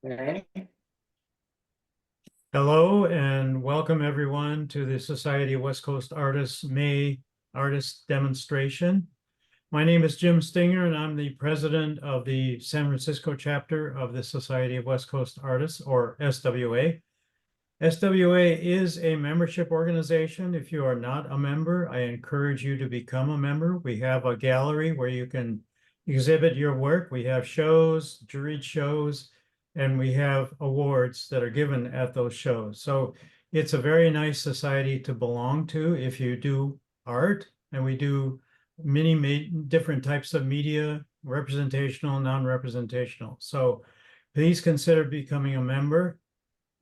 Okay. Hello and welcome everyone to the Society of West Coast Artists May Artist Demonstration. My name is Jim Stinger and I'm the president of the San Francisco chapter of the Society of West Coast Artists, or SWA. SWA is a membership organization. If you are not a member, I encourage you to become a member. We have a gallery where you can exhibit your work. We have shows, juried shows, and we have awards that are given at those shows. So it's a very nice society to belong to if you do art, and we do many different types of media, representational, non-representational. So please consider becoming a member.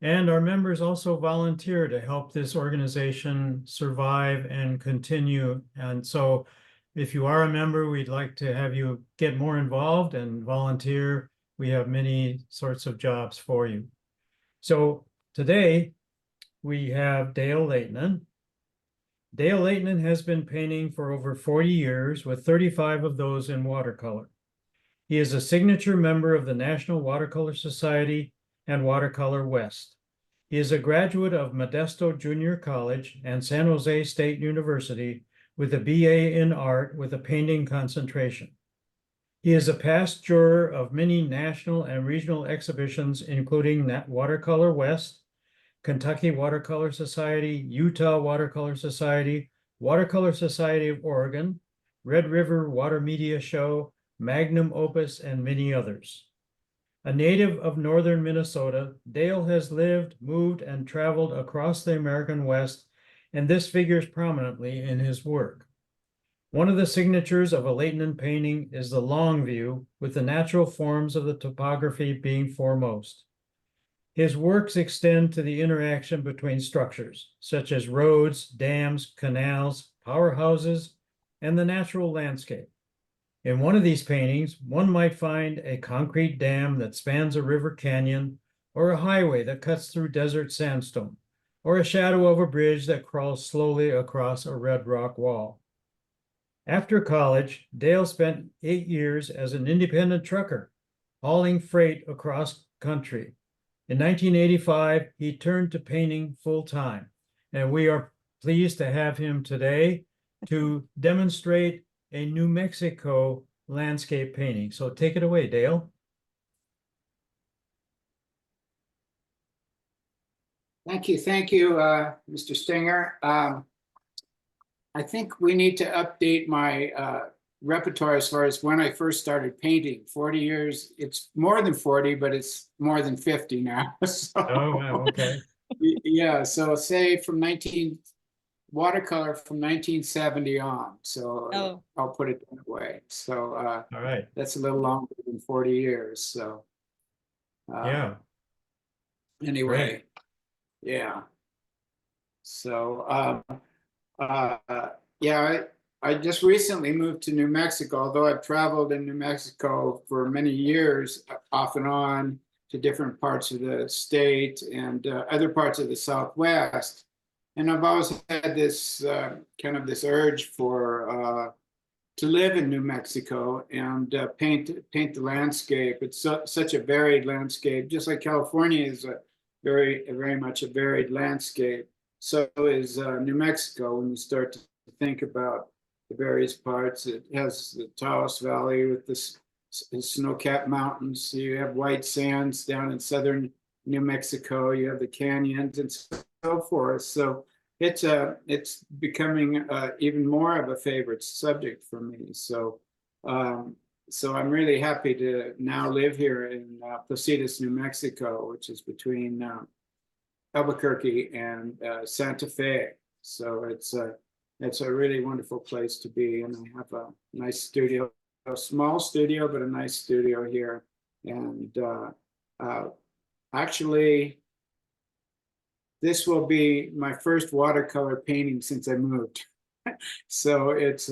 And our members also volunteer to help this organization survive and continue. And so if you are a member, we'd like to have you get more involved and volunteer. We have many sorts of jobs for you. So today we have Dale Laitinen. Dale Laitinen has been painting for over 40 years, with 35 of those in watercolor. He is a signature member of the National Watercolor Society and Watercolor West. He is a graduate of Modesto Junior College and San Jose State University with a BA in art with a painting concentration. He is a past juror of many national and regional exhibitions, including Watercolor West, Kentucky Watercolor Society, Utah Watercolor Society, Watercolor Society of Oregon, Red River Water Media Show, Magnum Opus, and many others. A native of northern Minnesota, Dale has lived, moved, and traveled across the American West, and this figures prominently in his work. One of the signatures of a Laitinen painting is the long view, with the natural forms of the topography being foremost. His works extend to the interaction between structures, such as roads, dams, canals, powerhouses, and the natural landscape. In one of these paintings, one might find a concrete dam that spans a river canyon, or a highway that cuts through desert sandstone, or a shadow of a bridge that crawls slowly across a red rock wall. After college, Dale spent 8 years as an independent trucker, hauling freight across country. In 1985, he turned to painting full-time, and we are pleased to have him today to demonstrate a New Mexico landscape painting. So take it away, Dale. Thank you, Mr. Stinger. I think we need to update my repertoire as far as when I first started painting. 40 years, it's more than 40, but it's more than 50 now. So, Oh, wow, okay. Yeah, so say from watercolor from 1970 on. So I'll put it that way. So All right. that's a little longer than 40 years. So Yeah. Anyway, Great. yeah. So yeah, I just recently moved to New Mexico, although I've traveled in New Mexico for many years, off and on, to different parts of the state and other parts of the Southwest. And I've always had this kind of this urge for to live in New Mexico and paint the landscape. It's such a varied landscape, just like California is a very much a varied landscape. So is New Mexico. When you start to think about the various parts, it has the Taos Valley with the snow-capped mountains. You have white sands down in southern New Mexico. You have the canyons and so forth. So it's becoming even more of a favorite subject for me. So so I'm really happy to now live here in Placitas, New Mexico, which is between Albuquerque and Santa Fe. So it's a really wonderful place to be, and I have a nice studio, a small studio, but a nice studio here. And actually, this will be my first watercolor painting since I moved. So it's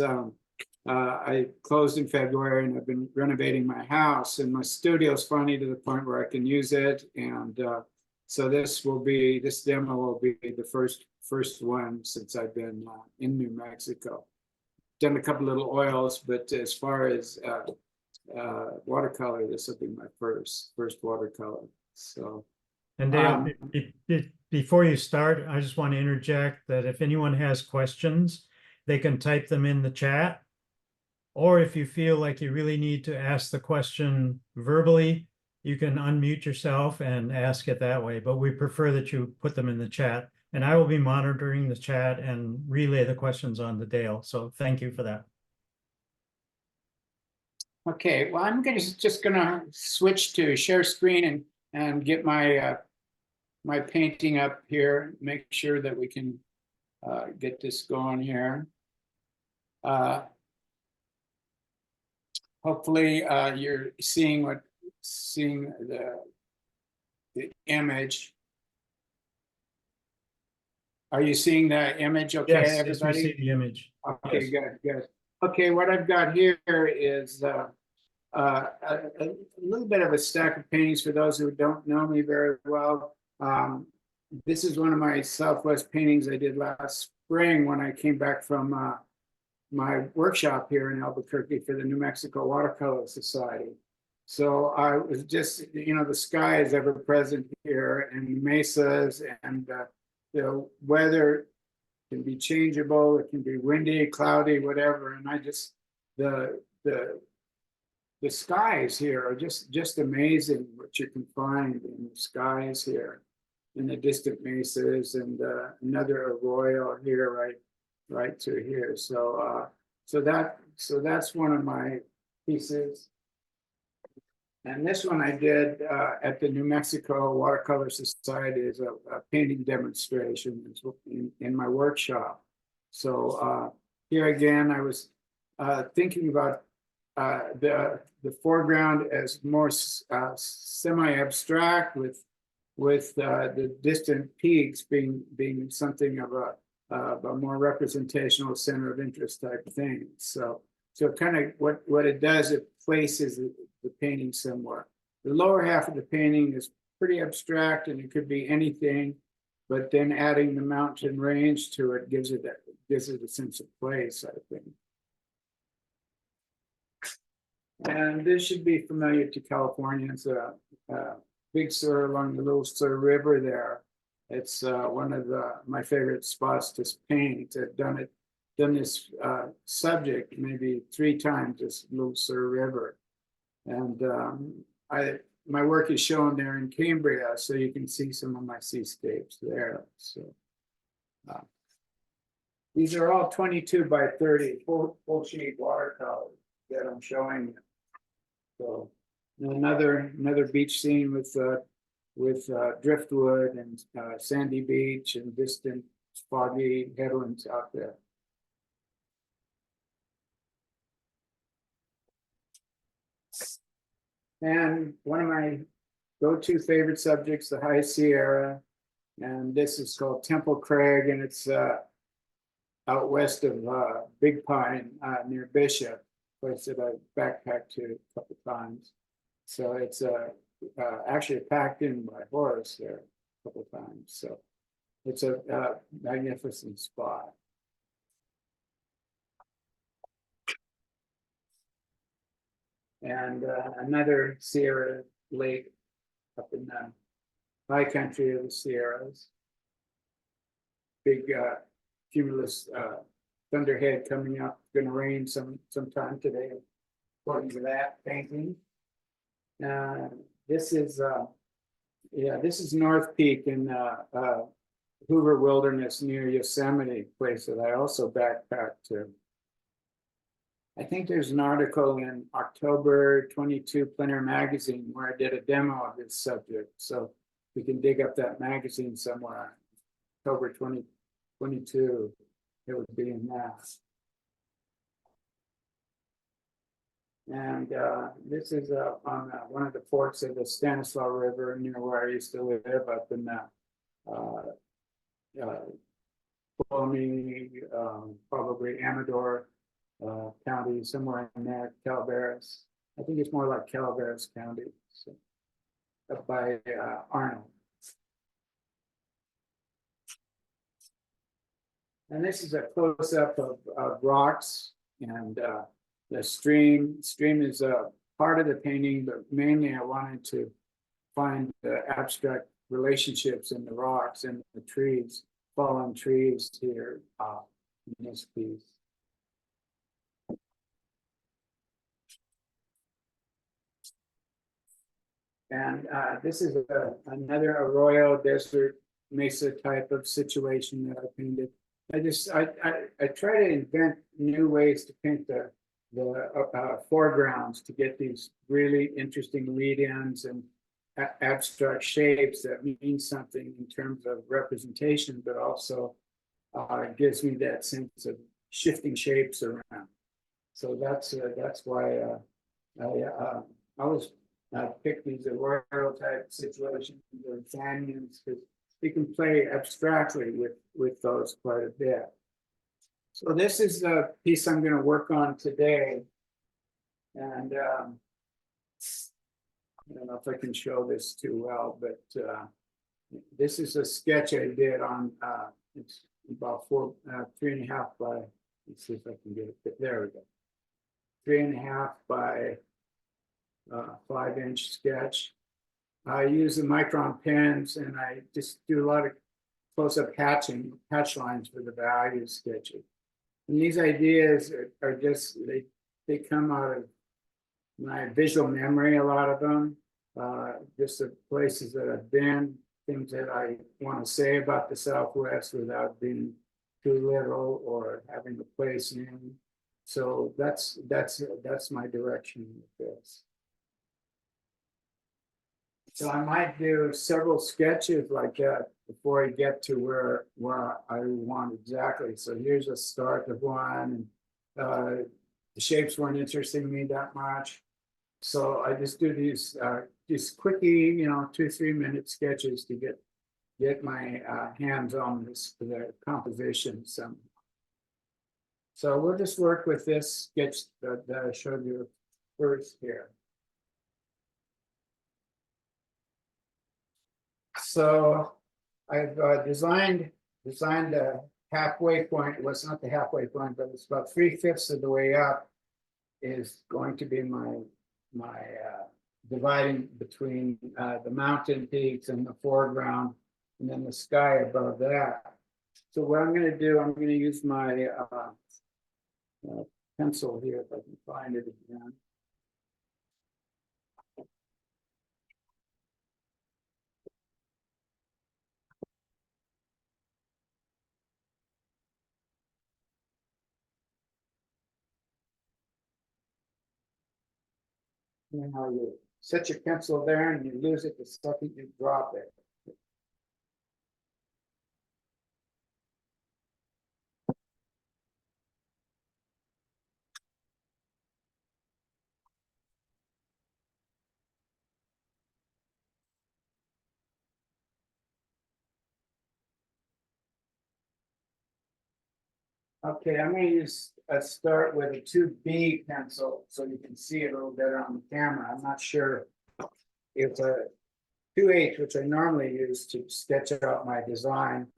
I closed in February, and I've been renovating my house, and my studio is finally to the point where I can use it. And so this demo will be the first one since I've been in New Mexico. Done a couple little oils, but as far as watercolor, this will be my first watercolor. So, And Dale, Um, before you start, I just want to interject that if anyone has questions, they can type them in the chat. Or if you feel like you really need to ask the question verbally, you can unmute yourself and ask it that way. But we prefer that you put them in the chat. And I will be monitoring the chat and relay the questions on to Dale. So thank you for that. okay, well, I'm just gonna switch to share screen and get my my painting up here, make sure that we can get this going here. Hopefully you're seeing the image. Are you seeing the image okay, Yes, yes, we everybody? see the image. Okay, Yes. good. Okay, what I've got here is a little bit of a stack of paintings for those who don't know me very well. This is one of my Southwest paintings I did last spring when I came back from my workshop here in Albuquerque for the New Mexico Watercolor Society. So I was just, you know, the sky is ever present here, and mesas, and the weather can be changeable. It can be windy, cloudy, whatever. And I just the skies here are just amazing what you can find in the skies here, in the distant mesas, and another arroyo here, right to here. So so that's one of my pieces. And this one I did at the New Mexico Watercolor Society as a painting demonstration in my workshop. So here again, I was thinking about the foreground as more semi-abstract, with the distant peaks being something of a more representational center of interest type thing. So kind of what it does, it places the painting somewhere. The lower half of the painting is pretty abstract, and it could be anything, but then adding the mountain range to it gives it a sense of place, I think. And this should be familiar to Californians. Big Sur along the Little Sur River there. It's one of my favorite spots to paint. I've done this subject maybe 3 times, this Little Sur River. And my work is shown there in Cambria, so you can see some of my seascapes there. So these are all 22 by 30 full sheet watercolors that I'm showing you. So another beach scene with driftwood and sandy beach and distant foggy headlands out there. And one of my go-to favorite subjects, the High Sierra, and this is called Temple Crag, and it's out west of Big Pine near Bishop, place that I backpacked to a couple times. So it's actually packed in by horse there a couple times. So it's a magnificent spot. And another Sierra lake up in the high country of the Sierras. Big cumulus thunderhead coming up. Going to rain sometime today, according to that painting. This is North Peak in Hoover Wilderness near Yosemite, place that I also backpacked to. I think there's an article in October 22 Plenary Magazine where I did a demo of this subject. So we can dig up that magazine somewhere. October 2022, it would be in that. And this is on one of the forks of the Stanislaus River near where I used to live, up in probably Amador County, somewhere in there, Calaveras. I think it's more like Calaveras County, so, up by Arnold. And this is a close-up of rocks, and the stream is a part of the painting, but mainly I wanted to find abstract relationships in the rocks and the trees, fallen trees here in this piece. And this is another arroyo desert mesa type of situation that I painted. I try to invent new ways to paint the foregrounds to get these really interesting lead-ins and abstract shapes that mean something in terms of representation, but also gives me that sense of shifting shapes around. So that's why I always pick these arroyo type situations or canyons, because you can play abstractly with those quite a bit. So this is the piece I'm going to work on today. And I don't know if I can show this too well, but this is a sketch I did on, it's about 3.5 by, let's see if I can get it, there we go. 3.5 by 5-inch sketch. I use the Micron pens and I just do a lot of close-up hatch lines for the value sketches. And these ideas are just, they come out of my visual memory, a lot of them, just the places that I've been, things that I want to say about the Southwest without being too literal or having a place in. So that's my direction with this. So I might do several sketches like that before I get to where I want exactly. So here's a start of one, and the shapes weren't interesting me that much. So I just do these quickie, 2-3 minute sketches to get my hands on this for the composition. So we'll just work with this sketch that I showed you first here. So I've designed a halfway point. Well, it's not the halfway point, but it's about 3/5 of the way up is going to be my dividing between the mountain peaks and the foreground, and then the sky above that. So what I'm going to do, I'm going to use my pencil here, if I can find it again. And how you set your pencil there and you lose it the second you drop it. Okay, I'm going to use start with a 2B pencil so you can see it a little better on the camera. I'm not sure if a 2H, which I normally use to sketch out my design,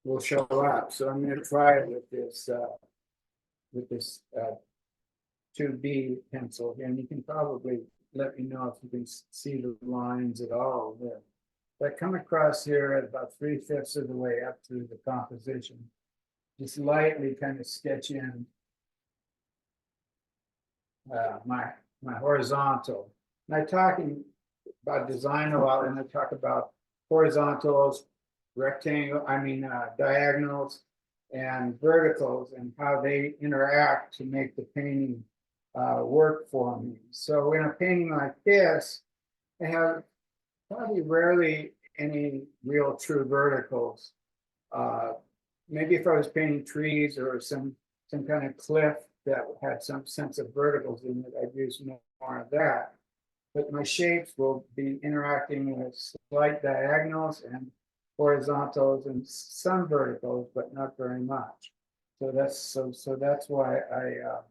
will show up. So I'm going to try it with this 2B pencil here, and you can probably let me know if you can see the lines at all there. But I come across here at about 3/5 of the way up through the composition. Just lightly kind of sketch in my horizontal. And I'm talking about design a lot, and I talk about horizontals, diagonals, and verticals, and how they interact to make the painting work for me. So in a painting like this, I have probably rarely any real true verticals. Maybe if I was painting trees or some kind of cliff that had some sense of verticals in it, I'd use more of that. But my shapes will be interacting with slight diagonals and horizontals and some verticals, but not very much. So that's why I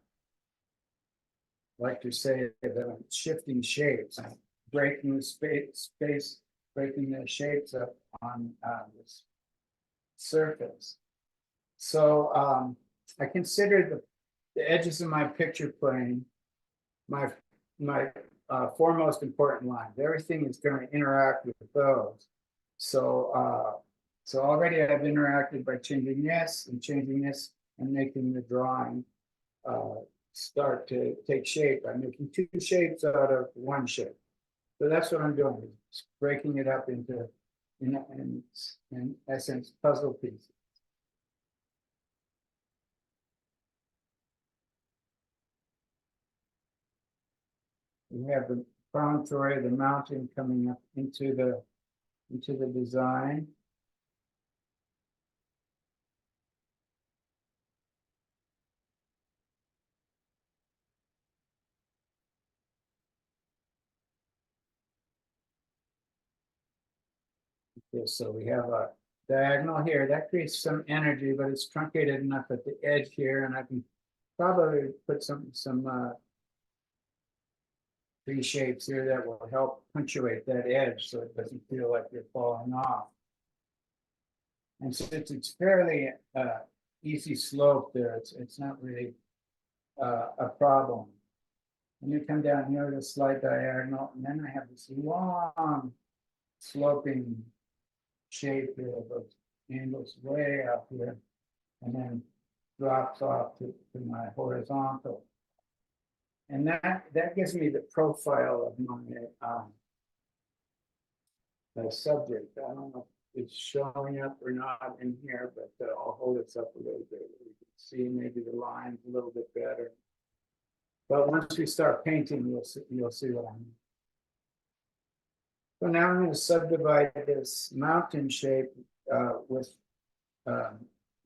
like to say that I'm shifting shapes, I'm breaking the space, breaking the shapes up on this surface. So I consider the edges of my picture plane my four most important lines. Everything is going to interact with those. So already I've interacted by changing this and making the drawing start to take shape. I'm making two shapes out of one shape. So that's what I'm doing, is breaking it up into, in essence, puzzle pieces. We have the promontory, the mountain coming up into the design. Okay, so we have a diagonal here that creates some energy, but it's truncated enough at the edge here, and I can probably put some tree shapes here that will help punctuate that edge so it doesn't feel like you're falling off. And since it's fairly easy slope there, it's not really a problem. And you come down here to the slight diagonal, and then I have this long sloping shape here that angles way up here, and then drops off to my horizontal. And that gives me the profile of my subject. I don't know if it's showing up or not in here, but I'll hold this up a little bit. You can see maybe the lines a little bit better. But once we start painting, you'll see what I mean. So now I'm going to subdivide this mountain shape with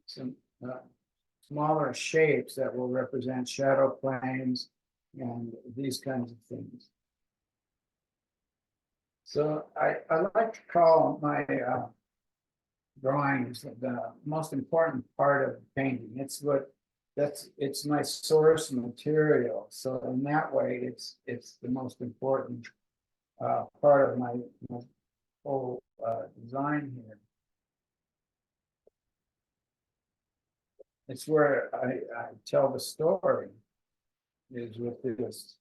some smaller shapes that will represent shadow planes and these kinds of things. So I like to call my drawings the most important part of painting. It's my source material. So in that way, it's the most important part of my whole design here. It's where I tell the story, is with this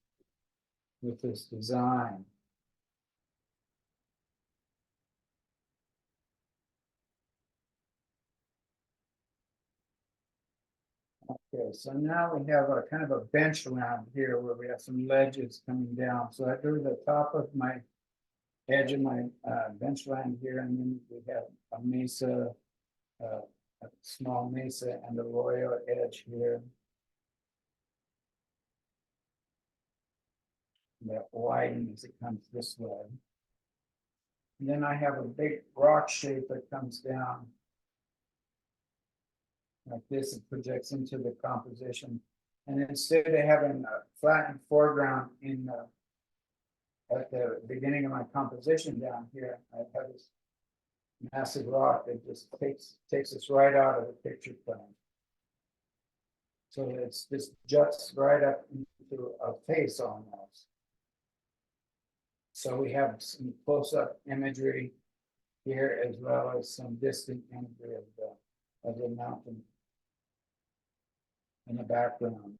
design. Okay, so now we have a kind of a bench around here where we have some ledges coming down. So I drew the top of my edge of my bench line here, and then we have a mesa, a small mesa, and a royal edge here. That widens as it comes this way. And then I have a big rock shape that comes down like this. It projects into the composition. And instead of having a flattened foreground at the beginning of my composition down here, I have this massive rock that just takes us right out of the picture plane. So it's this juts right up into a face almost. So we have some close-up imagery here, as well as some distant imagery of the mountain in the background.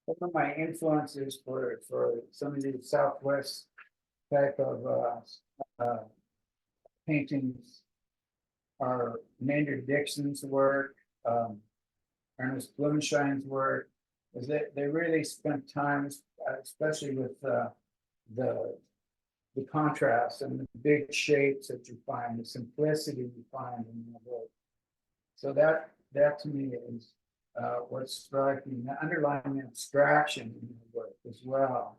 One of my influences for some of these Southwest type of paintings are Maynard Dixon's work, Ernest Blumenstein's work, is that they really spent time, especially with the contrast and the big shapes that you find, the simplicity you find in the work. So that to me is what's striking, the underlying abstraction in the work as well.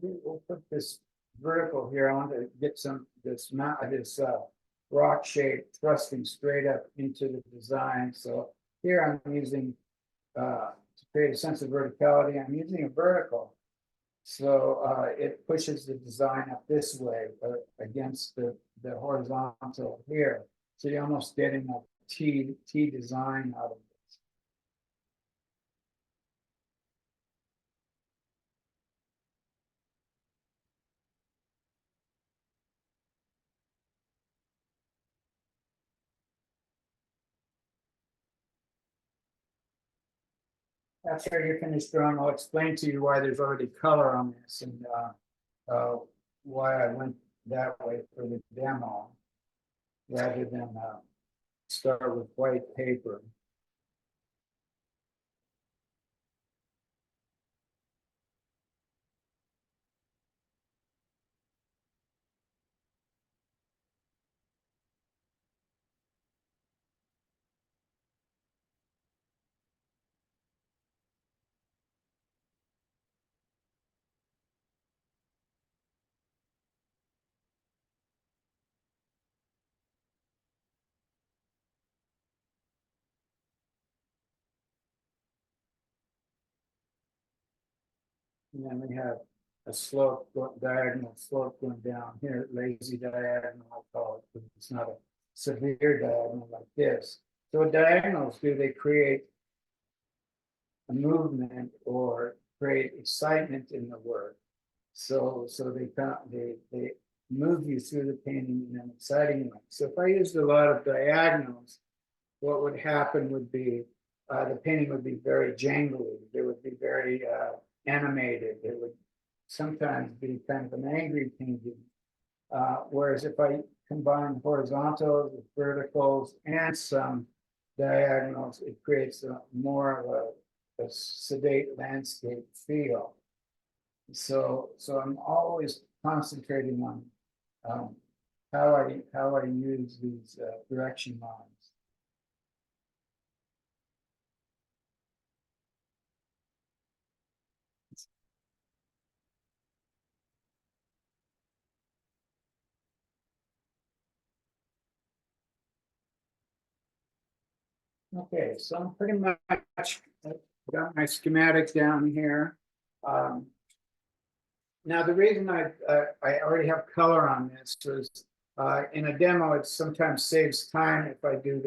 We'll put this vertical here. I want to get this rock shape thrusting straight up into the design. So here I'm using, to create a sense of verticality, I'm using a vertical. So it pushes the design up this way against the horizontal here. So you're almost getting a T design out of this. After you're finished drawing, I'll explain to you why there's already color on this and why I went that way for the demo rather than start with white paper. And then we have a slope, diagonal slope going down here, lazy diagonal, I'll call it, because it's not a severe diagonal like this. So what diagonals do, they create a movement or create excitement in the work. So they move you through the painting in an exciting way. So if I used a lot of diagonals, what would happen would be the painting would be very jangly. It would be very animated. It would sometimes be kind of an angry painting. Whereas if I combine horizontals with verticals and some diagonals, it creates more of a sedate landscape feel. So I'm always concentrating on how I use these direction lines. Okay, so I'm pretty much got my schematic down here. Now the reason I already have color on this is in a demo it sometimes saves time if I do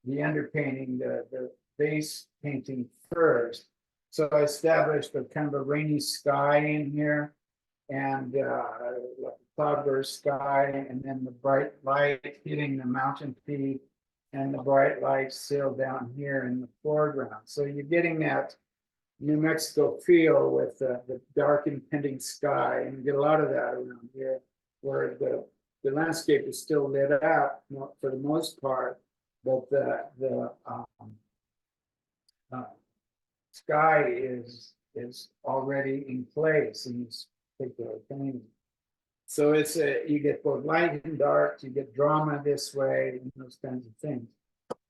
the underpainting, the base painting first. So I established a kind of a rainy sky in here and cloudburst sky, and then the bright light hitting the mountain peak and the bright light still down here in the foreground. So you're getting that New Mexico feel with the dark impending sky, and you get a lot of that around here, where the landscape is still lit up for the most part, but the sky is already in place in this particular painting. So it's you get both light and dark, you get drama this way, and those kinds of things.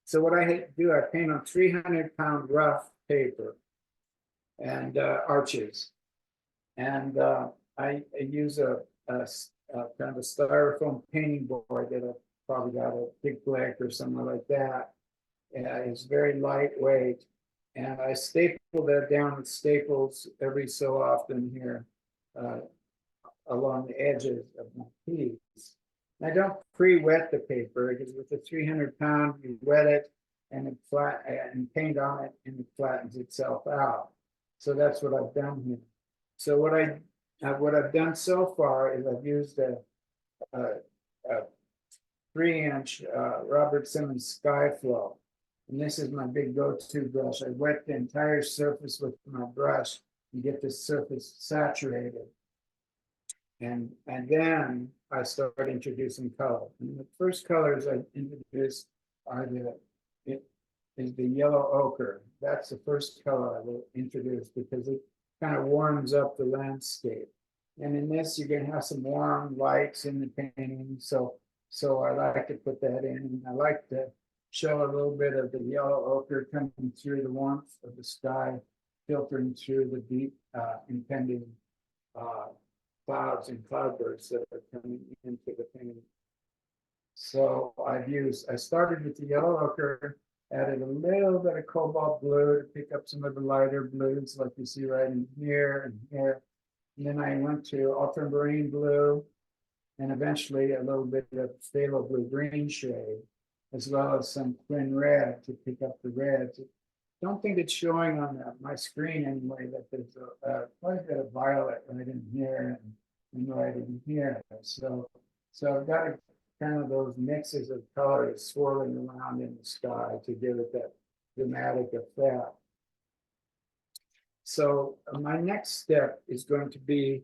So what I do, I paint on 300-pound rough paper and arches, and I use a kind of a styrofoam painting board that I've probably got a Big Black or somewhere like that. And it's very lightweight, and I staple that down with staples every so often here along the edges of my piece. I don't pre-wet the paper because with the 300-pound, you wet it and it and paint on it, and it flattens itself out. So that's what I've done here. So what I've done so far is I've used a 3-inch Robert Simmons Skyflow, and this is my big go-to brush. I wet the entire surface with my brush and get the surface saturated. And then I start introducing color. And the first colors I introduce are the yellow ochre. That's the first color I will introduce because it kind of warms up the landscape. And in this, you're going to have some warm lights in the painting. So I like to put that in. And I like to show a little bit of the yellow ochre coming through the warmth of the sky, filtering through the deep impending clouds and cloudbursts that are coming into the painting. So I started with the yellow ochre, added a little bit of cobalt blue to pick up some of the lighter blues like you see right in here and here. And then I went to ultramarine blue and eventually a little bit of phthalo blue green shade, as well as some twin red to pick up the reds. Don't think it's showing on my screen anyway that there's quite a bit of violet right in here and right in here. So I've got kind of those mixes of colors swirling around in the sky to give it that dramatic effect. So my next step is going to be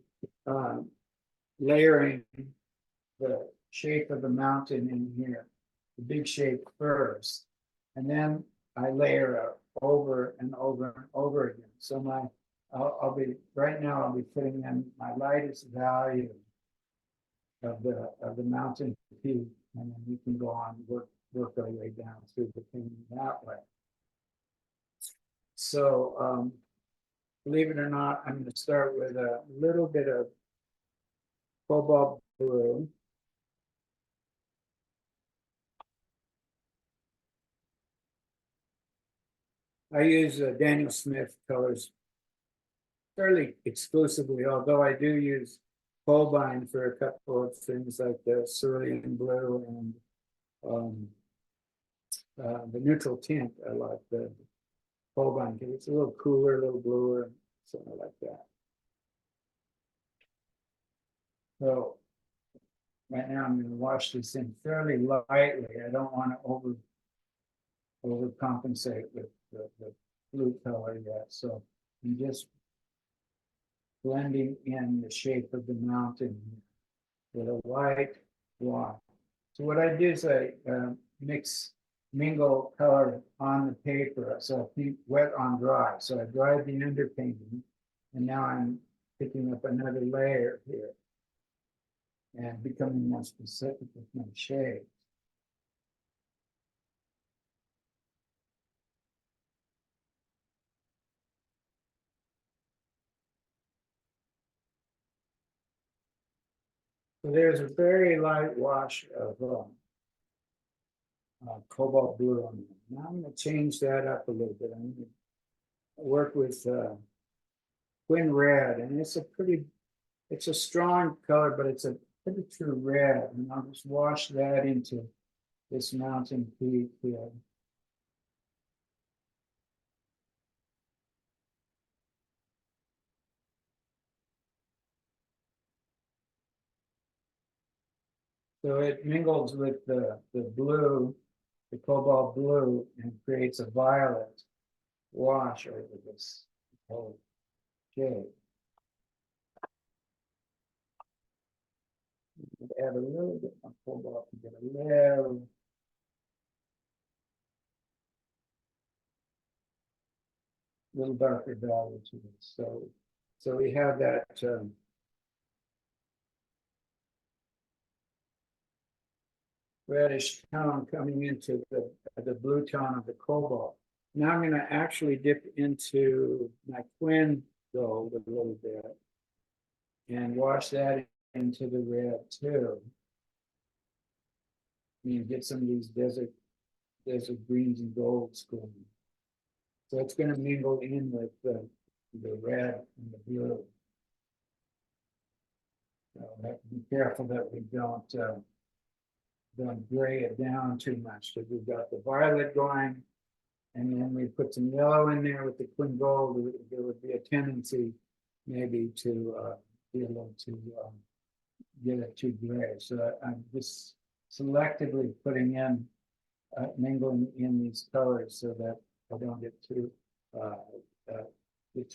layering the shape of the mountain in here, the big shape first, and then I layer over and over and over again. So I'll be right now. I'll be putting in my lightest value of the mountain peak, and then we can go on and work our way down through the painting that way. So believe it or not, I'm going to start with a little bit of cobalt blue. I use Daniel Smith colors fairly exclusively, although I do use Holbein for a couple of things like the cerulean blue and the neutral tint. I like the Holbein because it's a little cooler, a little bluer, something like that. So right now I'm going to wash this in fairly lightly. I don't want to overcompensate with the blue color yet. So I'm just blending in the shape of the mountain with a light wash. So what I do is I mingle color on the paper. So I keep wet on dry. So I dried the underpainting, and now I'm picking up another layer here and becoming more specific with my shades. So there's a very light wash of cobalt blue on there. Now I'm going to change that up a little bit. I'm going to work with twin red, and it's a strong color, but it's a pretty true red. And I'll just wash that into this mountain peak here. So it mingles with the blue, the cobalt blue, and creates a violet wash over this whole shade. Add a little bit of cobalt to get a little darker value to this. So we have that reddish tone coming into the blue tone of the cobalt. Now I'm going to actually dip into my twin gold a little bit and wash that into the red too. You get some of these desert greens and golds going. So it's going to mingle in with the red and the blue. So we have to be careful that we don't gray it down too much, because we've got the violet going, and then we put some yellow in there with the twin gold. There would be a tendency maybe to be able to get it too gray. So I'm just selectively putting in, mingling in these colors so that I don't get too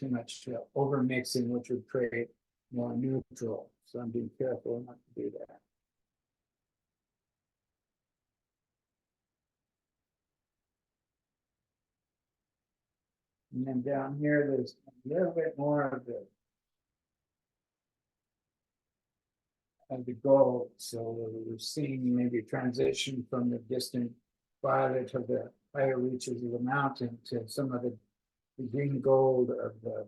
much over mixing, which would create more neutral. So I'm being careful not to do that. And then down here, there's a little bit more of the gold. So we're seeing maybe a transition from the distant violet of the higher reaches of the mountain to some of the green gold of the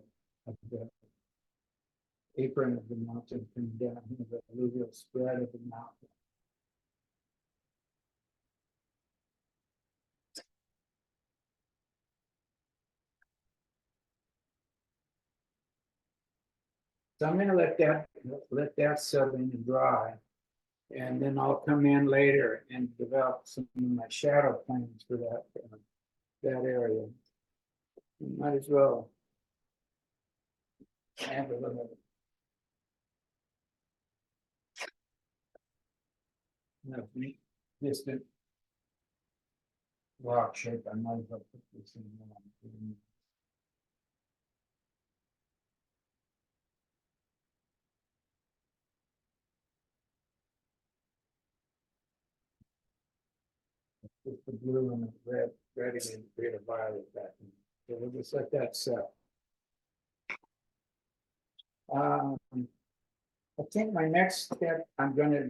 apron of the mountain coming down here, the alluvial spread of the mountain. So I'm gonna let that settle in and dry. And then I'll come in later and develop some of my shadow plans for that area. Might as well have a little distant rock shape. I might as well put this in. With the blue and the red, ready to create a violet back in. So we'll just let that set. I think my next step, I'm gonna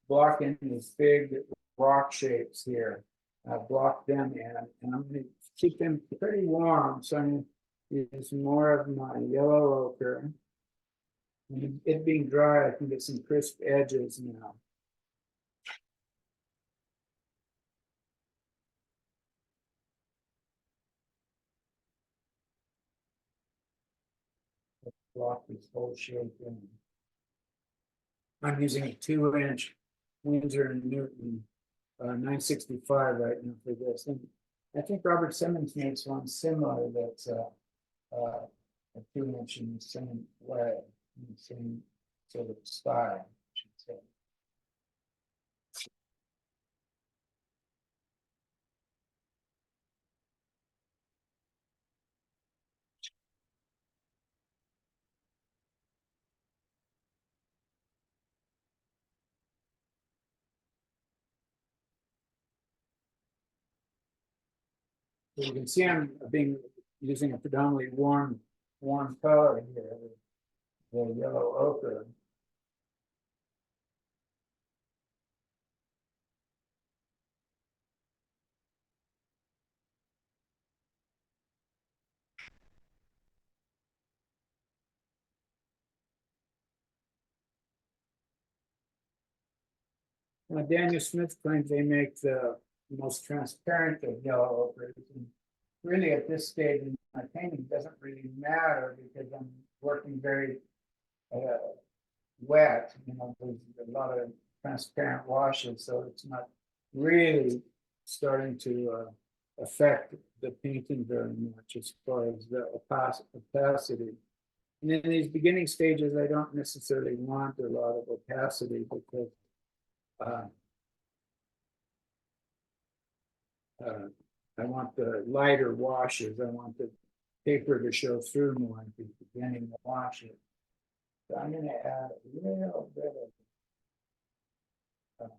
block in these big rock shapes here. Block them in, and I'm gonna keep them pretty warm. So I'm gonna use more of my yellow ochre. And it being dry, I can get some crisp edges now. Block this whole shape in. I'm using a 2-inch Winsor and Newton 965 right now for this. And I think Robert Simmons makes one similar that's a 2-inch in the same way, in the same sort of style, I should say. So you can see I'm using a predominantly warm color here, the yellow ochre. Now, Daniel Smith claims they make the most transparent of yellow ochres. And really, at this stage in my painting, it doesn't really matter because I'm working very wet. You know, there's a lot of transparent washes, so it's not really starting to affect the painting very much as far as the opacity. And in these beginning stages, I don't necessarily want a lot of opacity because I want the lighter washes. I want the paper to show through more at the beginning of the washes. So I'm going to add a little bit of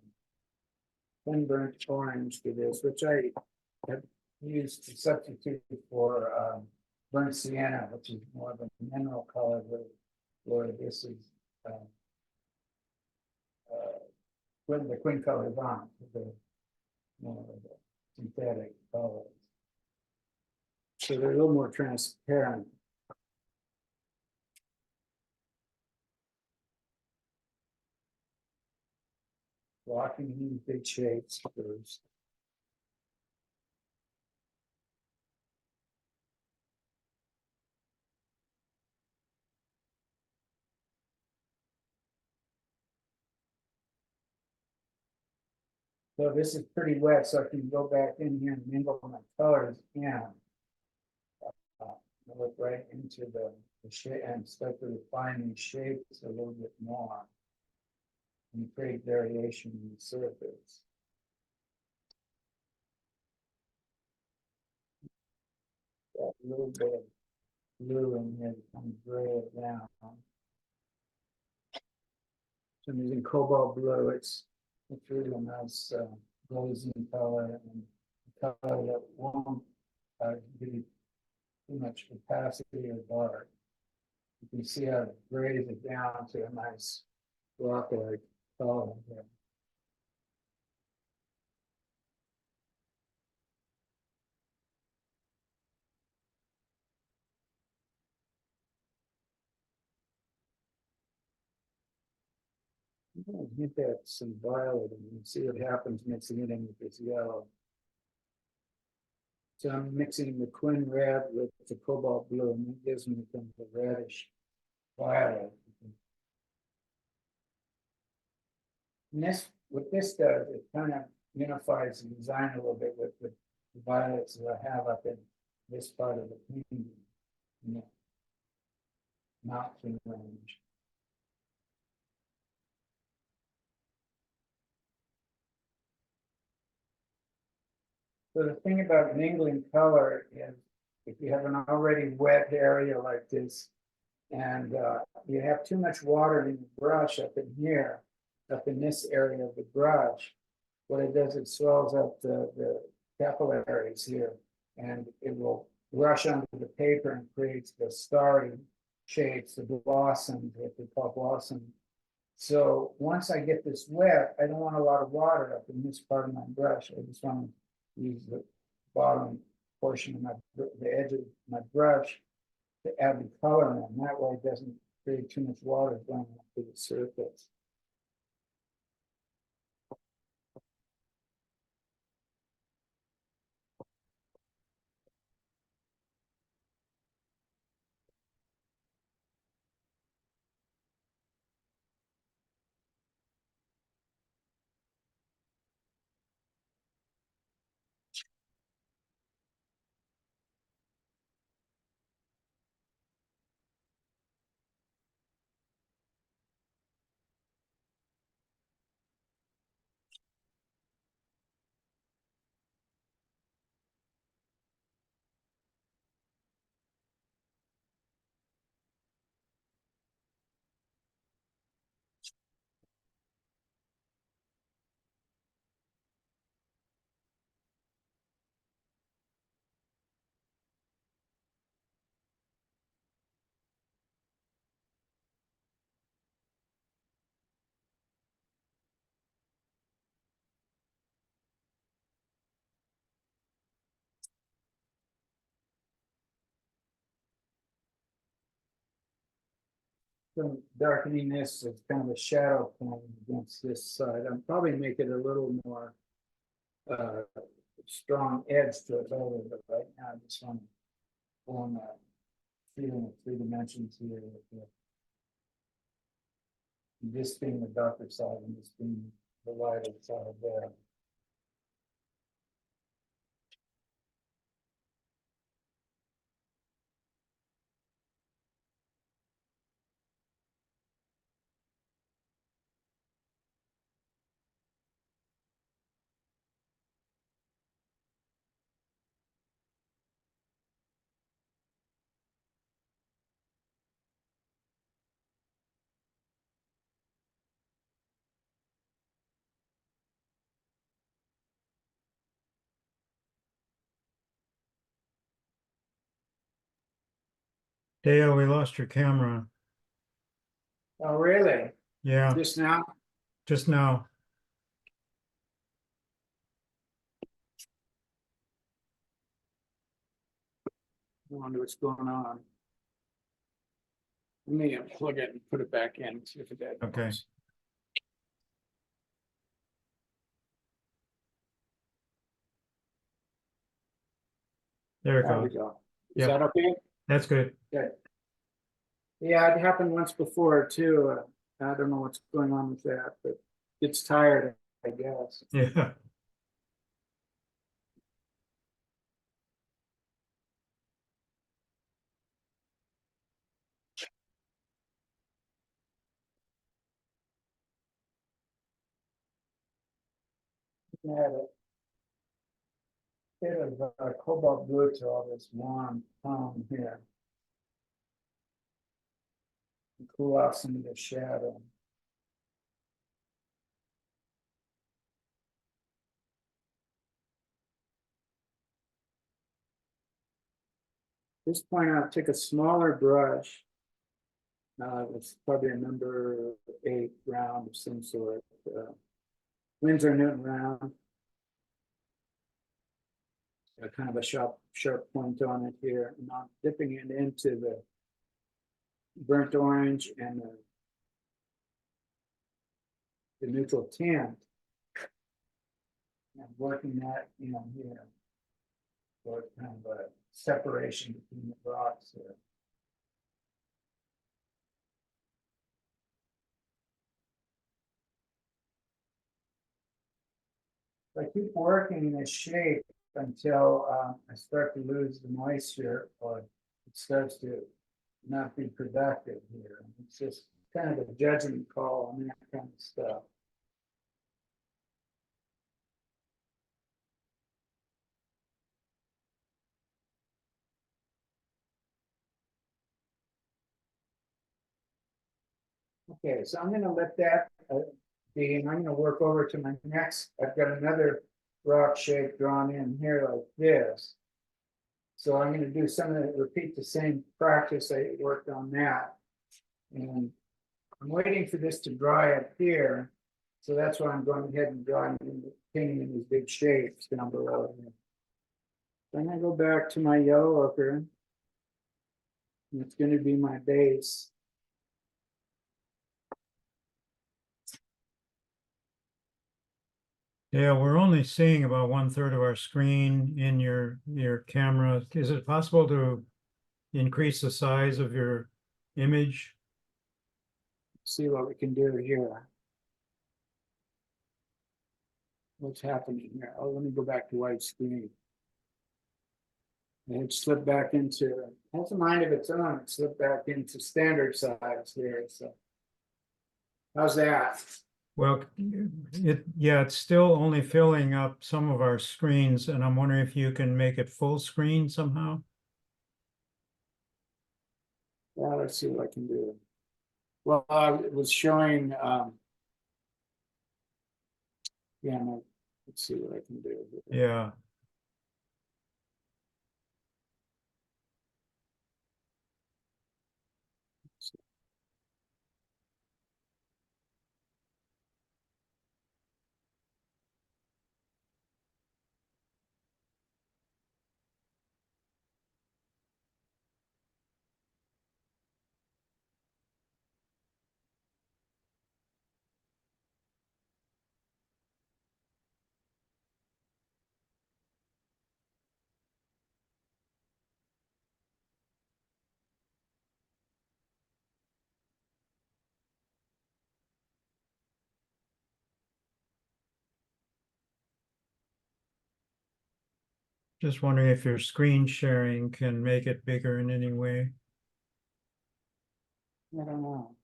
sunburnt orange to this, which I have used to substitute for burnt sienna, which is more of a mineral color, where this is when the quin color is on, the more of the synthetic colors. So they're a little more transparent. Blocking these big shapes first. So this is pretty wet, so I can go back in here and mingle my colors in. Look right into the shape and start to refine these shapes a little bit more and create variation in the surface. Got a little bit of blue in here to kind of gray it down. So I'm using cobalt blue. It's really a nice glazing color and a color that won't give you too much opacity or dark. You can see how it grays it down to a nice rock-like color here. I'm going to hit that some violet and see what happens mixing it in with this yellow. So I'm mixing the quin red with the cobalt blue, and it gives me kind of a reddish violet. And this, what this does, it kind of unifies the design a little bit with the violets that I have up in this part of the painting. In the mountain range. So the thing about mingling color is if you have an already wet area like this, and you have too much water in the brush up in here, up in this area of the brush, what it does, it swells up the capillaries here, and it will rush onto the paper and creates the starry shapes, the blossoms, what they call blossom. So once I get this wet, I don't want a lot of water up in this part of my brush. I just want to use the bottom portion of the edge of my brush to add the color in. That way it doesn't create too much water going up to the surface. So darkening this is kind of a shadow point against this side. I'm probably make it a little more strong edge to it over, but right now I just want to form that feeling of 3 dimensions here. This being the darker side and this being the lighter side there. Dale, we lost your camera. Oh, really? Yeah, Just now? just now. I wonder what's going on. Let me unplug it and put it back in and see if it does. Okay. There it There we goes. go. Yep. Is that okay? That's good. Good. Yeah, it happened once before too. I don't know what's going on with that, but it's tired, I guess. Yeah. Add a bit of cobalt blue to all this warm tone here. Cool off some of the shadow. At this point, I'll take a smaller brush. It's probably a number 8 round of some sort. Winsor Newton round. Kind of a sharp point on it here. And I'm dipping it into the burnt orange and the neutral tint. And working that in here. So it's kind of a separation between the rocks here. I keep working in this shape until I start to lose the moisture or it starts to not be productive here. It's just kind of a judgment call on that kind of stuff. Okay, so I'm gonna let that be, and I'm gonna work over to my next. I've got another rock shape drawn in here like this. So I'm gonna do some of the, repeat the same practice I worked on that. And I'm waiting for this to dry up here. So that's why I'm going ahead and drawing painting in these big shapes down below here. Then I go back to my yellow ochre. And it's gonna be my base. Yeah, we're only seeing about 1/3 of our screen in your camera. Is it possible to increase the size of your image? See what we can do here. What's happening here? Oh, let me go back to white screen. And it slipped back into, has a mind of its own. It slipped back into standard size here. So how's that? Well, yeah, it's still only filling up some of our screens, and I'm wondering if you can make it full screen somehow. Well, let's see what I can do. Well, it was showing, yeah, let's see what I can do. Yeah. Just wondering if your screen sharing can make it bigger in any way. I don't know.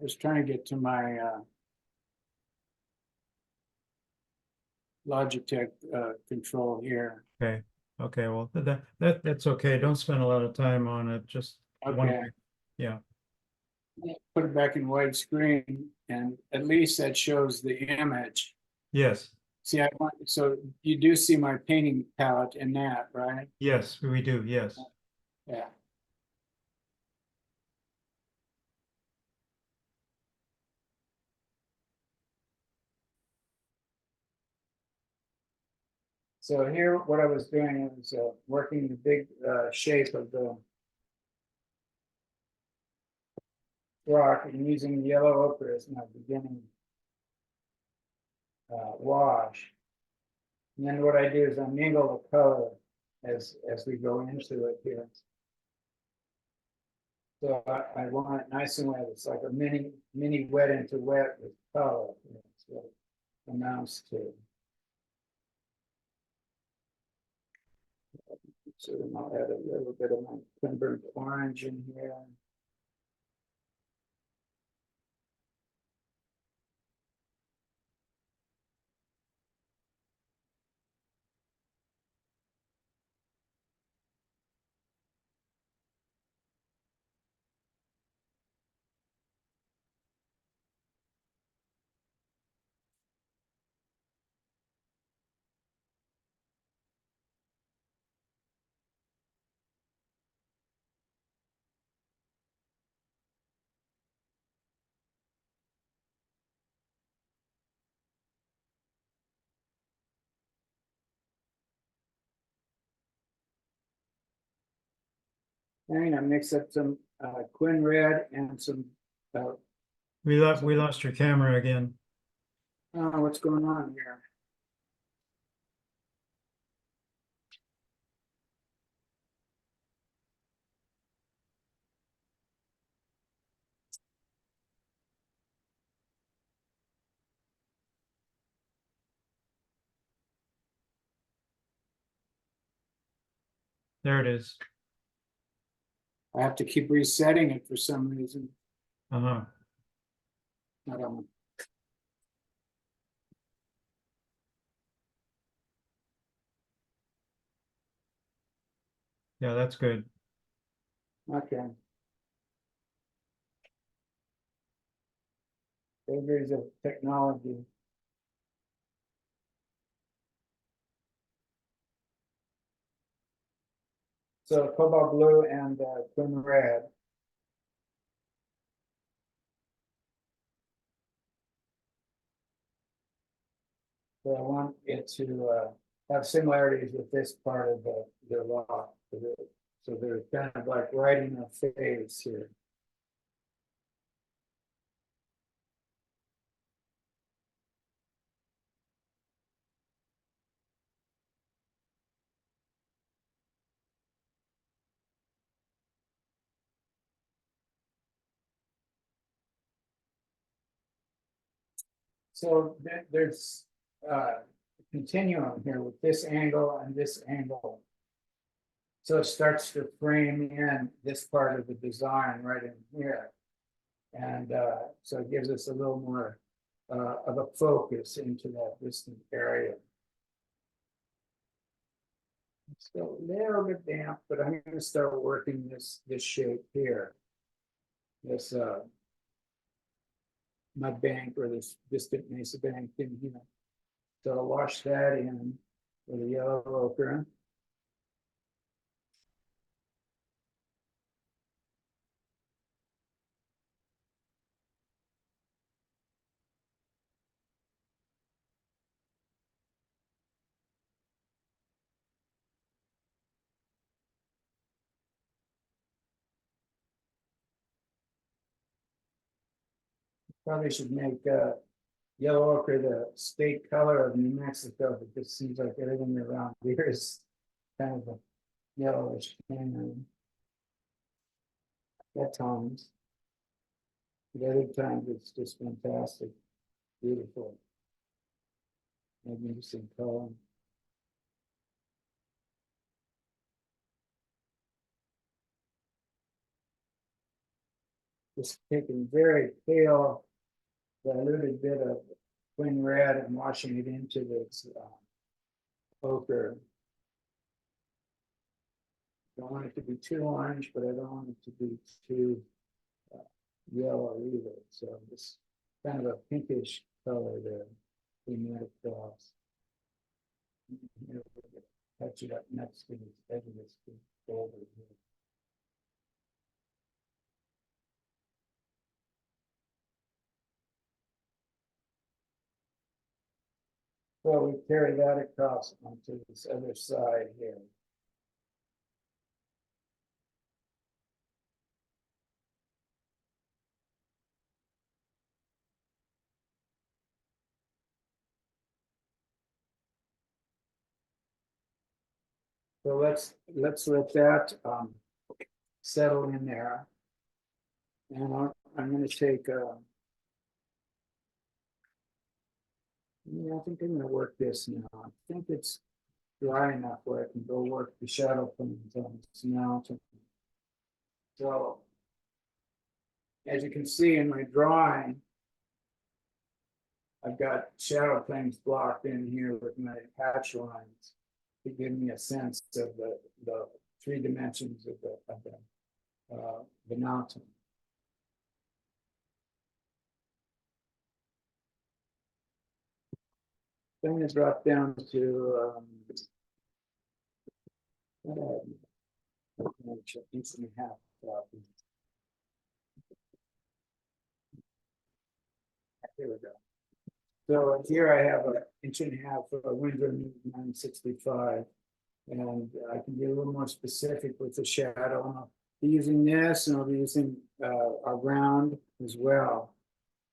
I was trying to get to my Logitech control here. Okay. Okay. Well, that's okay. Don't spend a lot of time on it. Just Okay. wondering. Yeah. Put it back in widescreen, and at least that shows the image. Yes. See, so you do see my painting palette in that, right? Yes, we do. Yes. Yeah. So here, what I was doing was working the big shape of the rock and using yellow ochre as my beginning wash. And then what I do is I mingle the color as we go into it here. So I want it nice and wet. It's like a mini wet into wet with color. That's what it amounts to. So then I'll add a little bit of my sunburned orange in here. And I mix up some Quin red and some We lost your camera again. what's going on here? There it is. I have to keep resetting it for some reason. Uh-huh. I don't know. Yeah, that's good. Okay. Vagaries of technology. So cobalt blue and twin red. So I want it to have similarities with this part of the law. So they're kind of like right in the face here. So there's a continuum here with this angle and this angle. So it starts to frame in this part of the design right in here. And so it gives us a little more of a focus into that distant area. It's still a little bit damp, but I'm going to start working this shape here. This mud bank or this distant mesa bank in here. So I'll wash that in with a yellow ochre. Probably should make yellow ochre the state color of New Mexico, because it seems like everything around here is kind of a yellowish tan at times. But other times it's just fantastic, beautiful, magnificent color. Just taking very pale, diluted bit of twin red and washing it into this ochre. Don't want it to be too orange, but I don't want it to be too yellow either. So this kind of a pinkish color there. Clean that across. Touch it up next to this edge of this shoulder here. So we carry that across onto this other side here. So let's let that settle in there. And I'm going to take. Yeah, I think I'm going to work this now. I think it's dry enough where I can go work the shadow planes on this mountain. So, as you can see in my drawing, I've got shadow planes blocked in here with my hatch lines to give me a sense of the 3 dimensions of the mountain. Then I'm going to drop down to inch and a half. Here we go. So here I have an inch and a half of a Windsor 965, and I can be a little more specific with the shadow. I'll be using this, and I'll be using a round as well,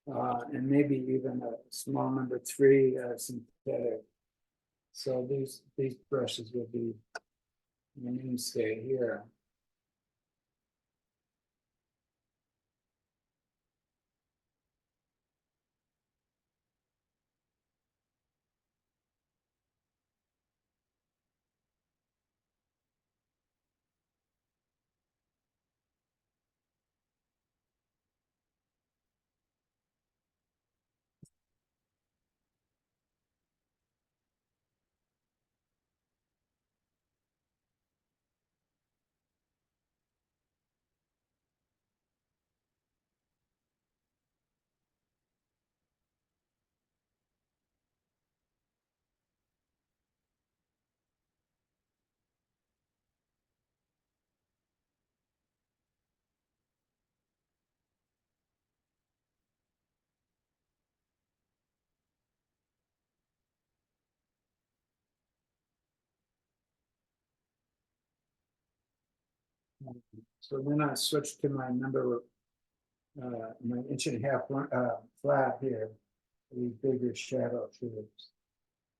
and maybe even a small number 3 synthetic. So these brushes will be the mainstay here. So then I switched to my my inch and a half flat here, these bigger shadow tubes.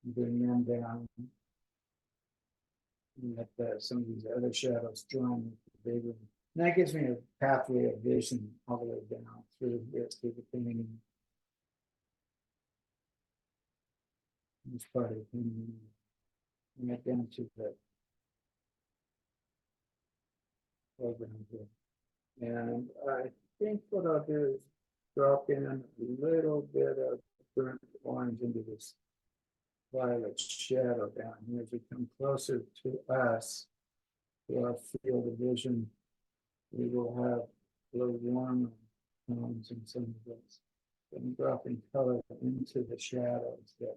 Bring them down. And let some of these other shadows join with the bigger. And that gives me a pathway of vision all the way down through through the painting. This part of the painting. And get down to the foreground here. And I think what I'll do is drop in a little bit of burnt orange into this violet shadow down here as we come closer to us, to our field of vision. We will have a little warmer tones in some of this. And dropping color into the shadows there.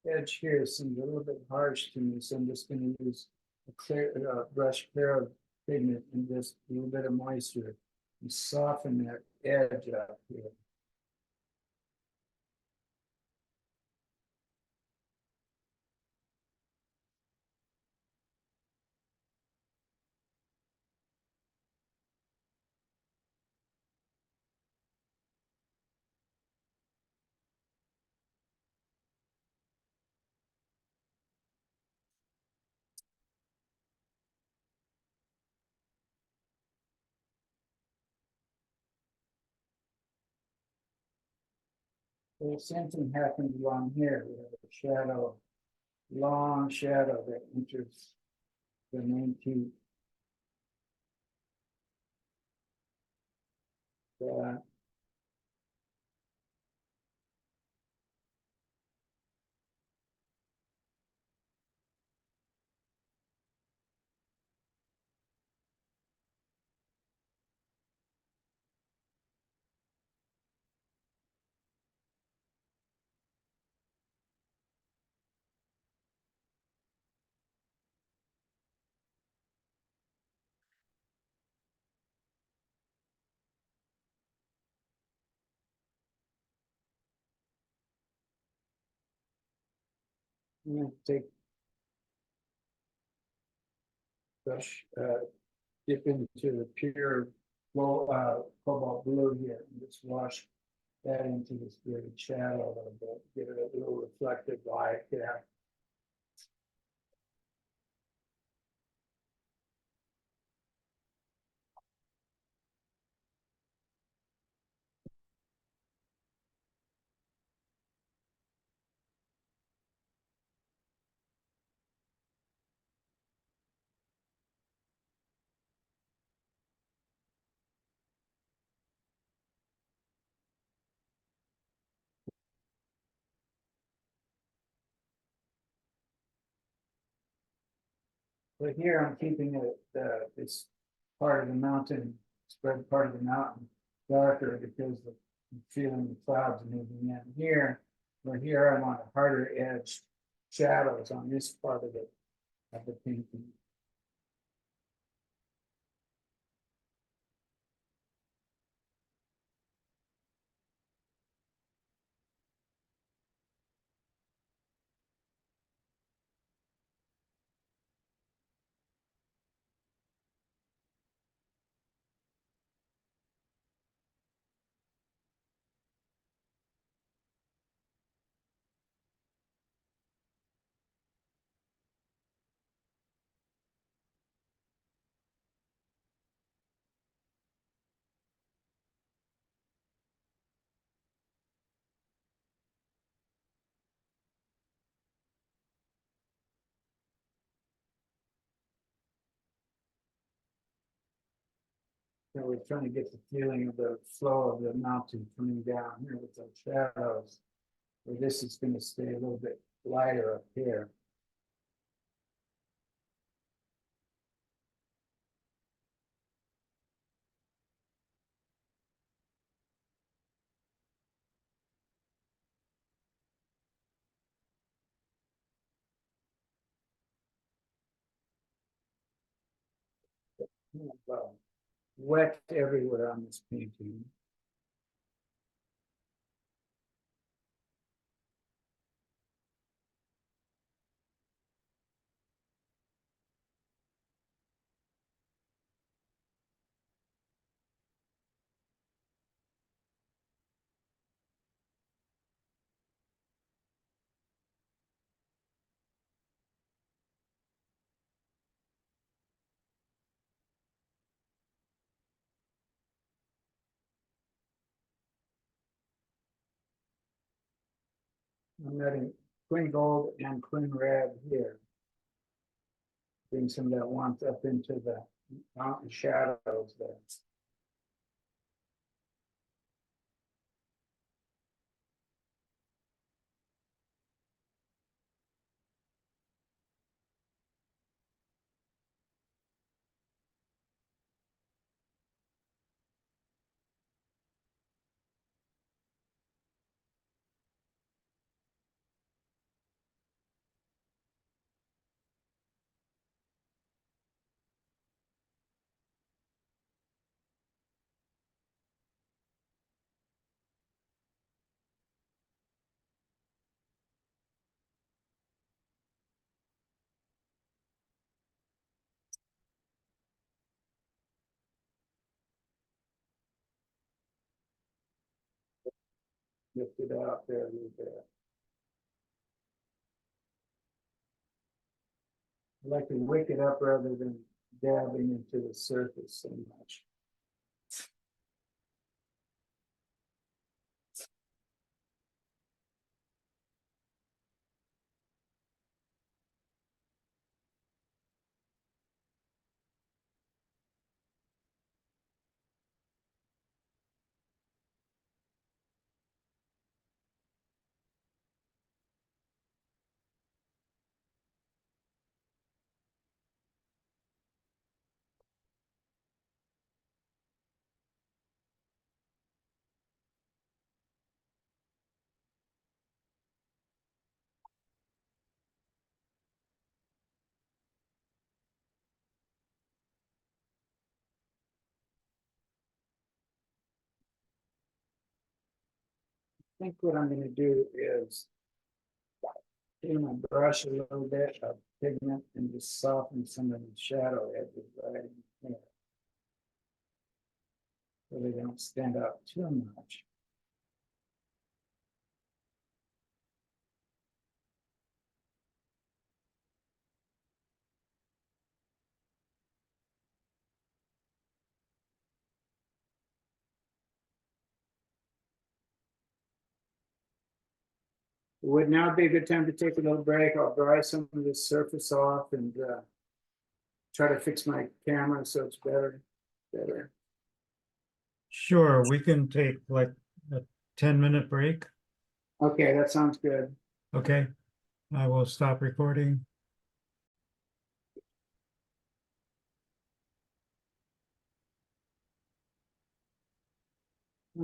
Edge here seems a little bit harsh to me, so I'm just going to use a clear brush clear of pigment and just a little bit of moisture and soften that edge up here. The same thing happens along here. We have a shadow, long shadow that enters the main tube. I'm going to take brush, dip into the pure cobalt blue here and just wash that into this very shadow a little bit, give it a little reflective light. Yeah. But here I'm keeping this part of the mountain, spread part of the mountain darker because I'm feeling the clouds moving in here. But here I want a harder edged shadows on this part of the painting. So we're trying to get the feeling of the flow of the mountain coming down here with the shadows. Where this is going to stay a little bit lighter up here. Wet everywhere on this painting. I'm letting clean gold and clean red here. Bring some of that warmth up into the mountain shadows there. Lift it out there a little bit. I like to wake it up rather than dabbing into the surface so much. I think what I'm going to do is take my brush a little bit of pigment and just soften some of the shadow edges right in here, so they don't stand out too much. Would now be a good time to take a little break. I'll dry some of this surface off and try to fix my camera so it's better. Sure, we can take like a 10-minute break. Okay, that sounds good. Okay, I will stop recording.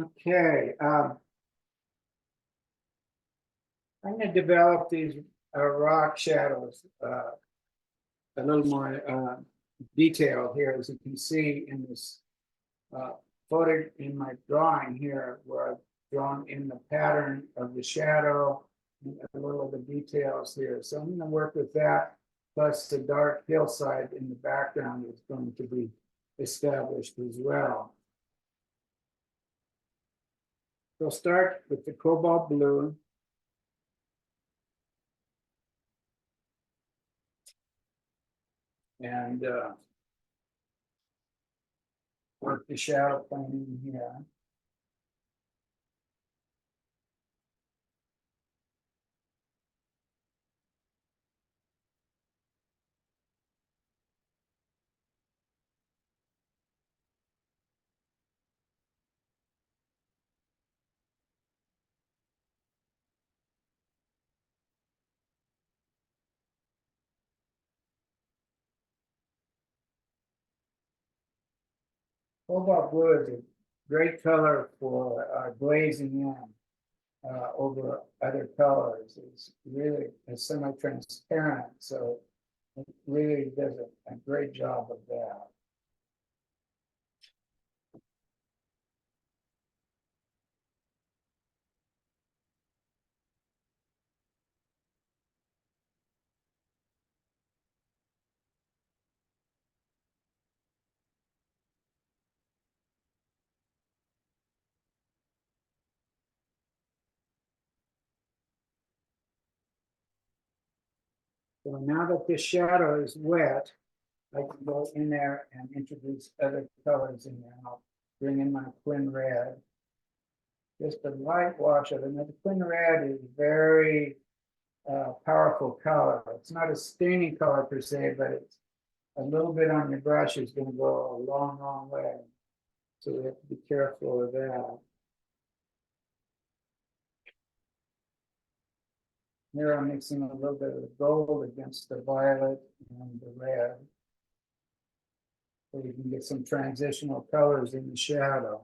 Okay, I'm going to develop these rock shadows a little more detailed here, as you can see in this photo in my drawing here, where I've drawn in the pattern of the shadow and a little of the details here. So I'm going to work with that, plus the dark hillside in the background is going to be established as well. So I'll start with the cobalt blue. And work the shadow plane here. Cobalt blue is a great color for glazing in over other colors. It's really semi-transparent, so it really does a great job of that. So now that this shadow is wet, I can go in there and introduce other colors in there. I'll bring in my Quin Red. Just a light wash of it. Now the Quin Red is very powerful color. It's not a staining color per se, but it's a little bit on your brush is going to go a long, long way. So we have to be careful of that. Here I'm mixing a little bit of the gold against the violet and the red. So you can get some transitional colors in the shadow.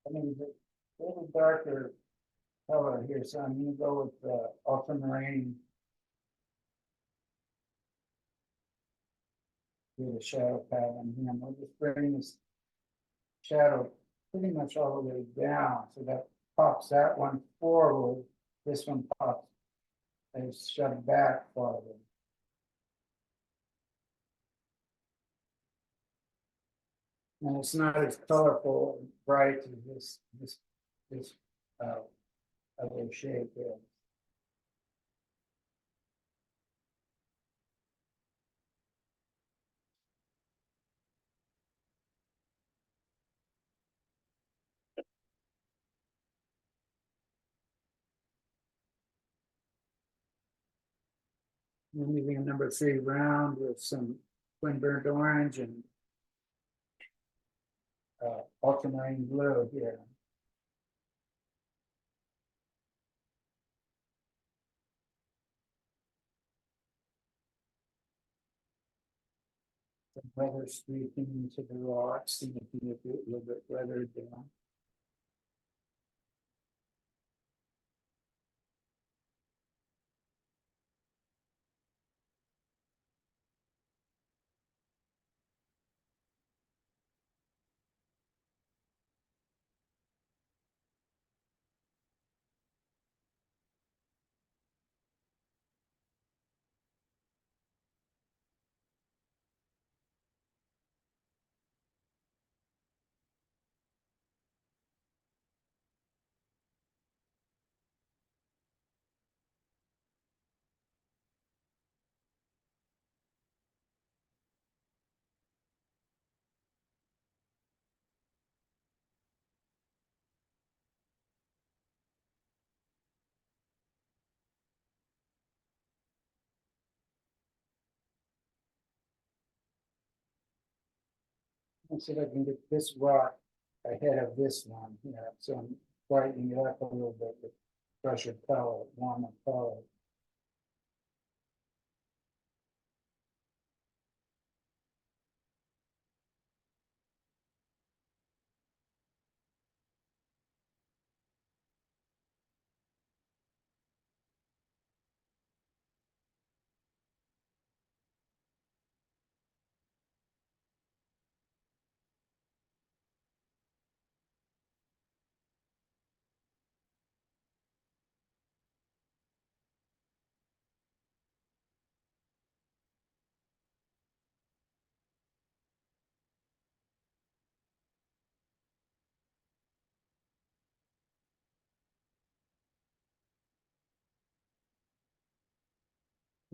I mean, a little darker color here, so I'm going to go with the ultramarine with a shadow pattern here. And we'll just bring this shadow pretty much all the way down, so that pops that one forward. This one pops is shoved back farther. And it's not as colorful and bright as this uh, other shade there. I'm using a number 3 round with some twin burnt orange and ultramarine blue here. Some weather streaking into the rocks, and if you get a little bit weathered down. And see if I can get this rock ahead of this one here. So I'm brightening it up a little bit with fresher color, warmer color.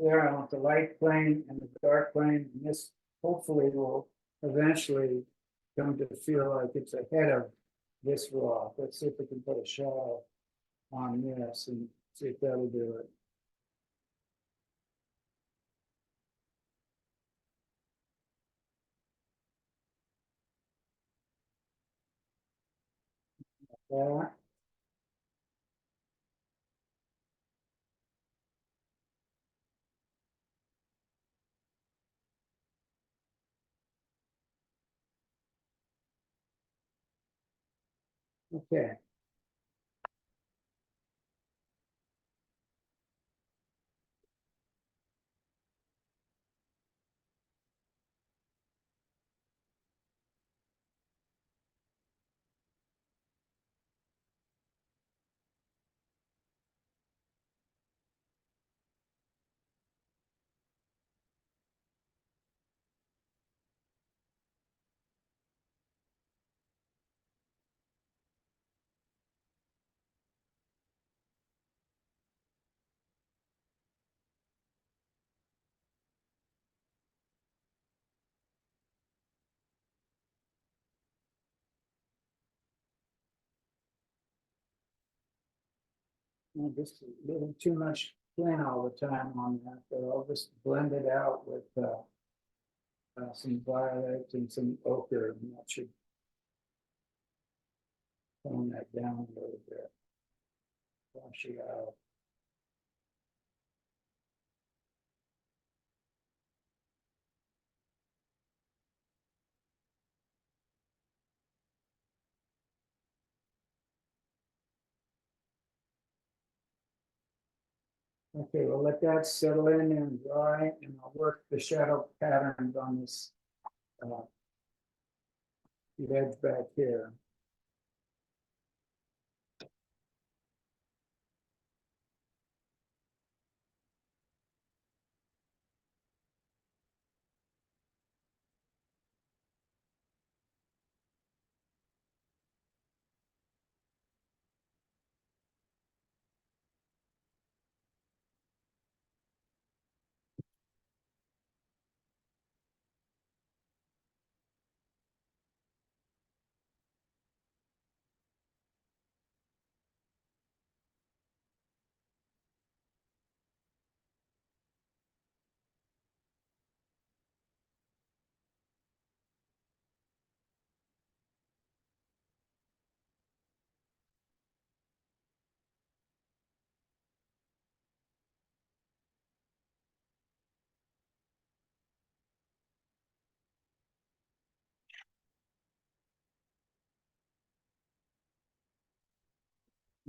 There, I want the light plane and the dark plane, and this hopefully will eventually come to feel like it's ahead of this rock. Let's see if we can put a shadow on this and see if that'll do it. that. Okay. Just a little too much plan all the time on that, but I'll just blend it out with some violet and some ochre, and that should tone that down a little bit. Wash it out. Okay, we'll let that settle in and dry, and I'll work the shadow patterns on this edge back here.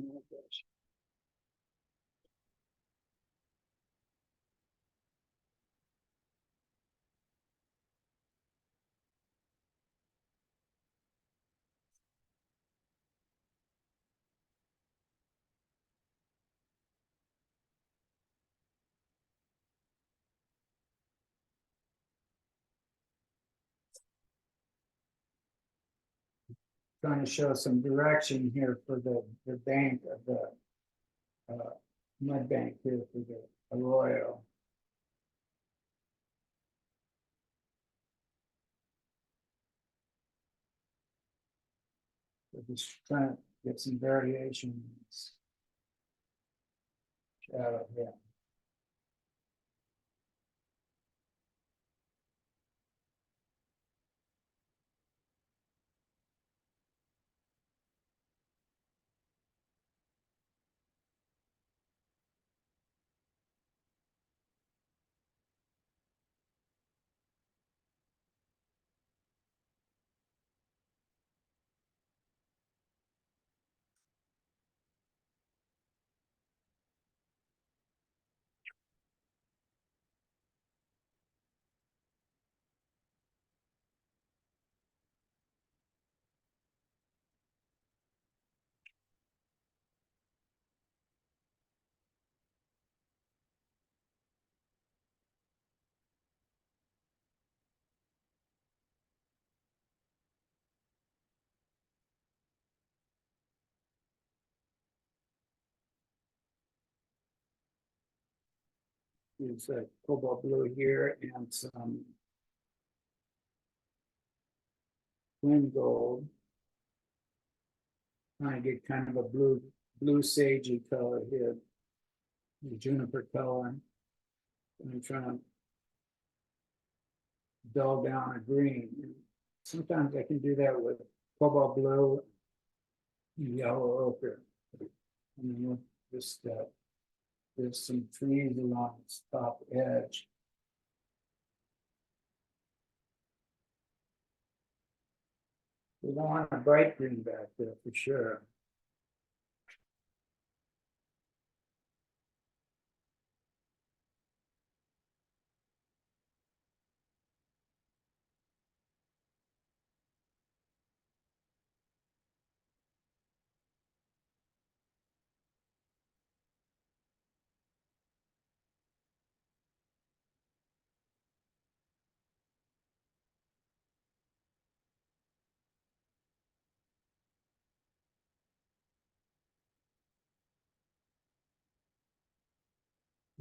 Oh, gosh. Trying to show some direction here for the bank of the mud bank here for the arroyo. We're just trying to get some variations. Shadow here. Use a cobalt blue here and some wind gold. Trying to get kind of a blue sagey color here, the juniper color. And I'm trying to dull down a green. Sometimes I can do that with cobalt blue yellow ochre. And then just, there's some trees along its top edge. We want a bright green back there for sure.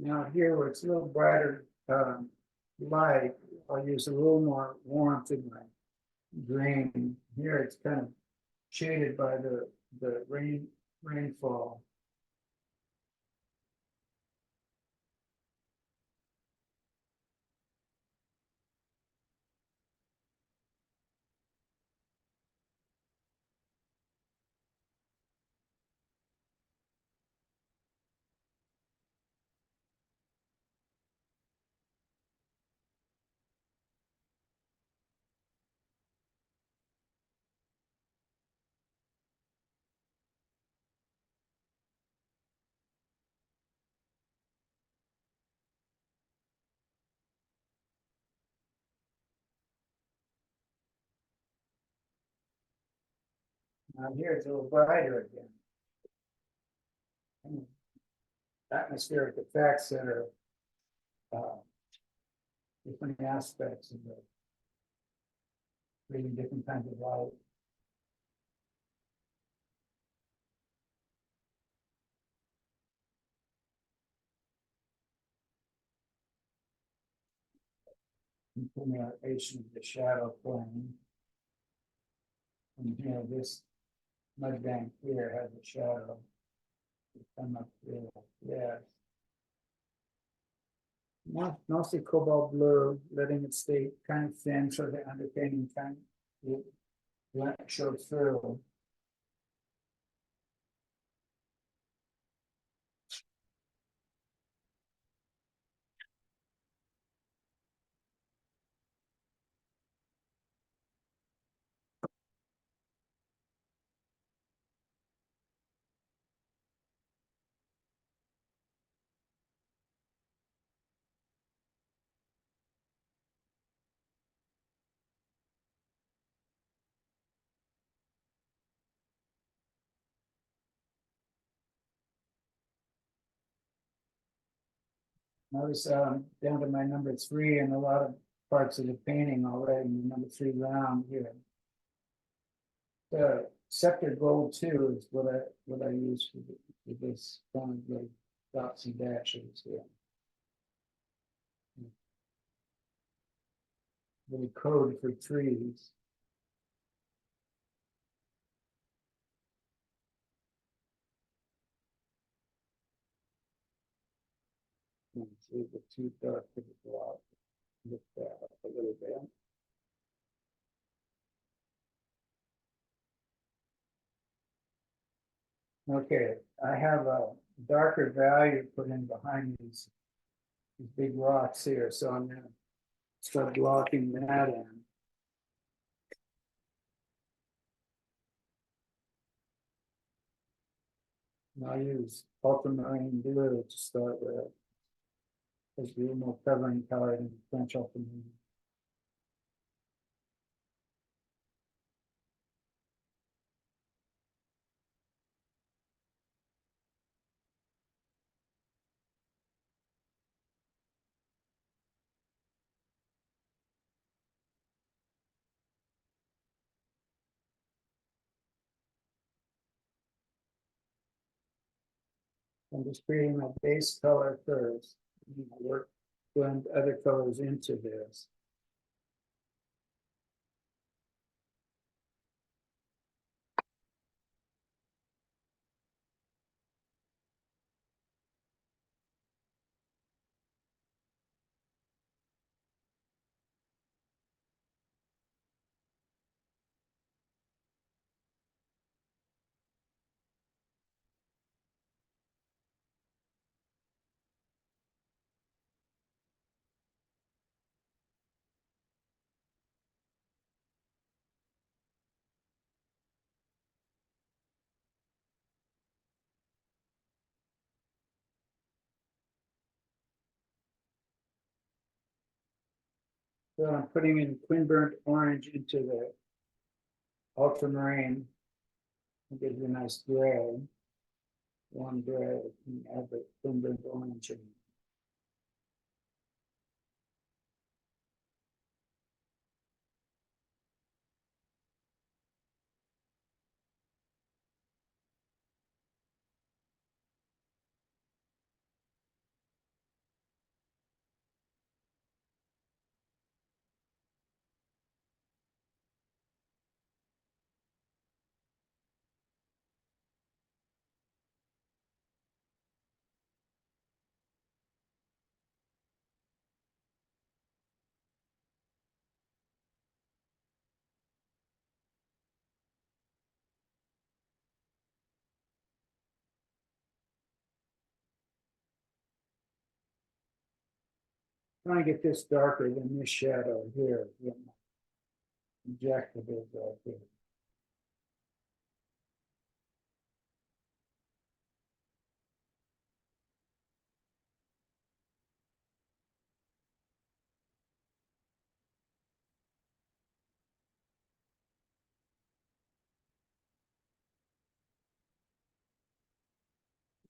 Now here where it's a little brighter light, I'll use a little more warmth in my green. Here it's kind of shaded by the rainfall. Now here it's a little brighter again. And atmospheric effects that are different aspects of the creating different kinds of light. Continuation of the shadow plane. And here this mud bank here has a shadow. Come up here, yeah. Mostly cobalt blue, letting it stay kind of thin so the underpainting kind of won't show through. Notice down to my number 3 and a lot of parts of the painting already, number 3 round here. The Scepter Gold 2 is what I use for this kind of like dots and dashes here. Little code for trees. See the too dark for the block. Lift that up a little bit. Okay, I have a darker value put in behind these big rocks here, so I'm gonna start blocking that in. And I'll use ultramarine blue to start with. There's a little more covering color than French ultramarine. I'm just creating my base color first. Work, blend other colors into this. So I'm putting in twin burnt orange into the ultramarine. It gives you a nice gray. One gray, and add the twin burnt orange in. Trying to get this darker than this shadow here. Injectable right here.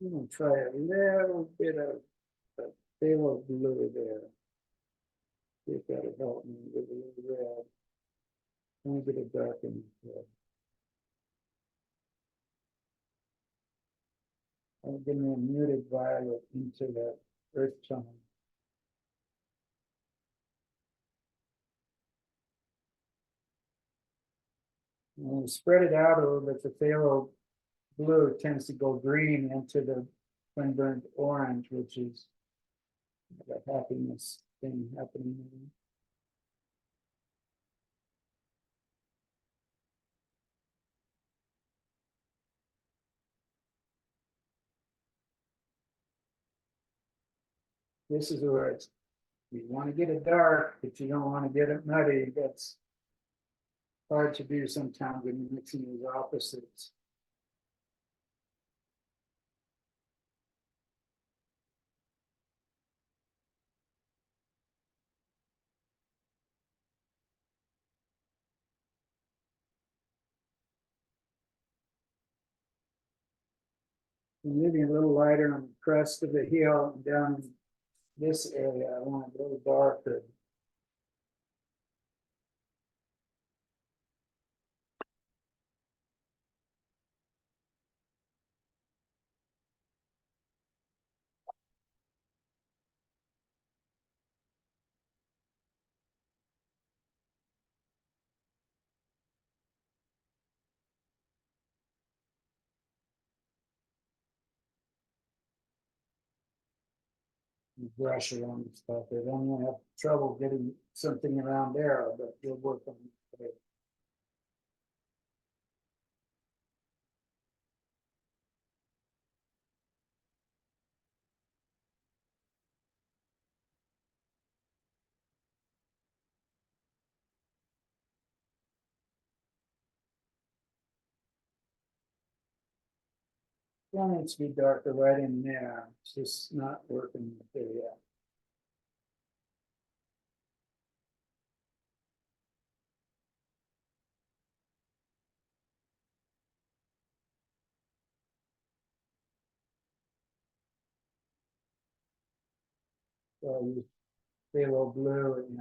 I'm gonna try a little bit of phthalo blue there. See if that'll help me with a little red. Let me get it darkened. I'm getting a muted violet into that earth tone. And when you spread it out a little bit, the phthalo blue tends to go green into the twin burnt orange, which is the happiness thing happening there. This is where it's, you want to get it dark, but you don't want to get it muddy. That's hard to do sometimes when you're mixing these opposites. And maybe a little lighter on the crest of the heel and down this area. I want it a little darker. Brush around and stuff. I don't want to have trouble getting something around there, but we'll work on it. It needs to be darker right in there. It's just not working there yet. So use phthalo blue and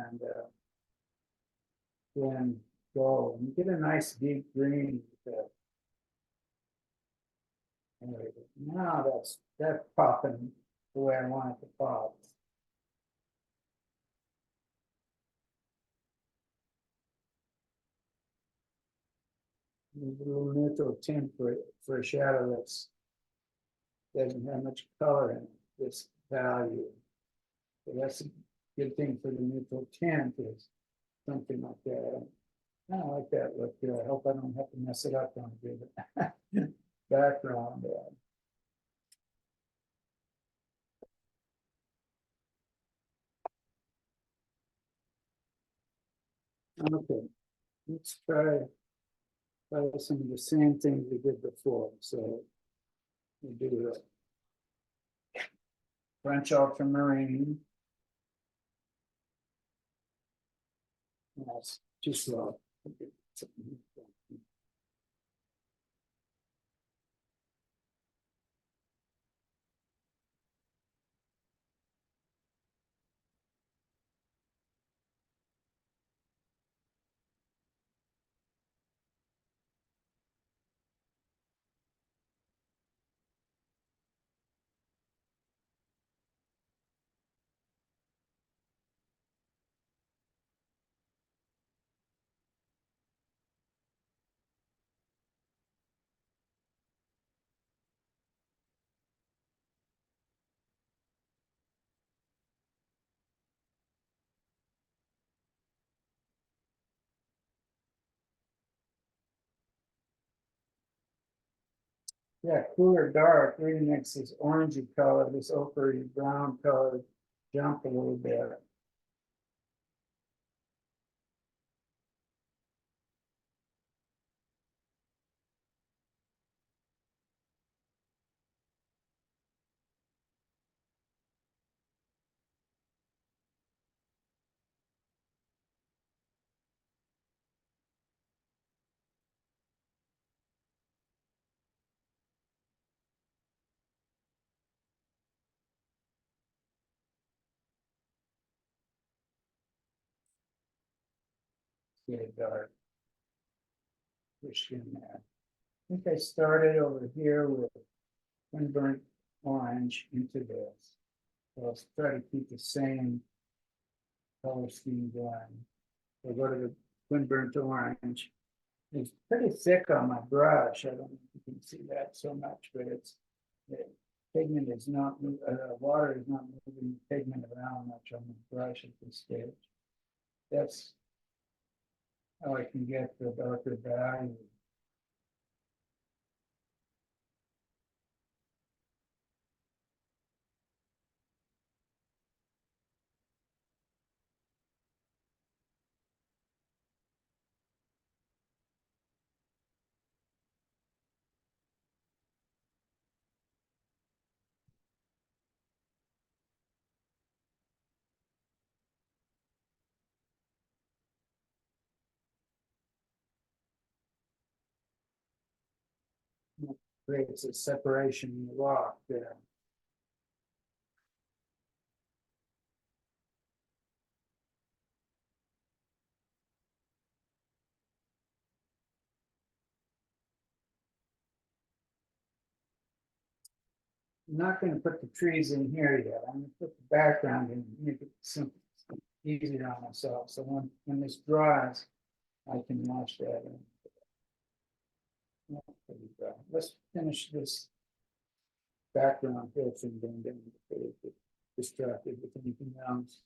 then gold. You get a nice deep green with that. Anyway, now that's popping the way I want it to pop. Use a little neutral tint for a shadow that's doesn't have much color in it, this value. So that's a good thing for the neutral tint is something like that. I don't like that look here. I hope I don't have to mess it up on the background. Okay, let's try some of the same things we did before. So we do the French ultramarine. That's too slow. Yeah, cooler dark really makes this orangey color, this ochre brown color jump a little bit. Get dark. Push in there. I think I started over here with burnt orange into this. So I'll try to keep the same color scheme going. So go to the twin burnt orange. It's pretty thick on my brush. I don't know if you can see that so much, but the pigment is not, water is not moving the pigment around much on the brush at this stage. That's how I can get the darker value. Creates a separation in the rock there. I'm not going to put the trees in here yet. I'm going to put the background in, make it simple, easier on myself. So when this dries, I can wash that in. Let's finish this background first and then get distracted with anything else.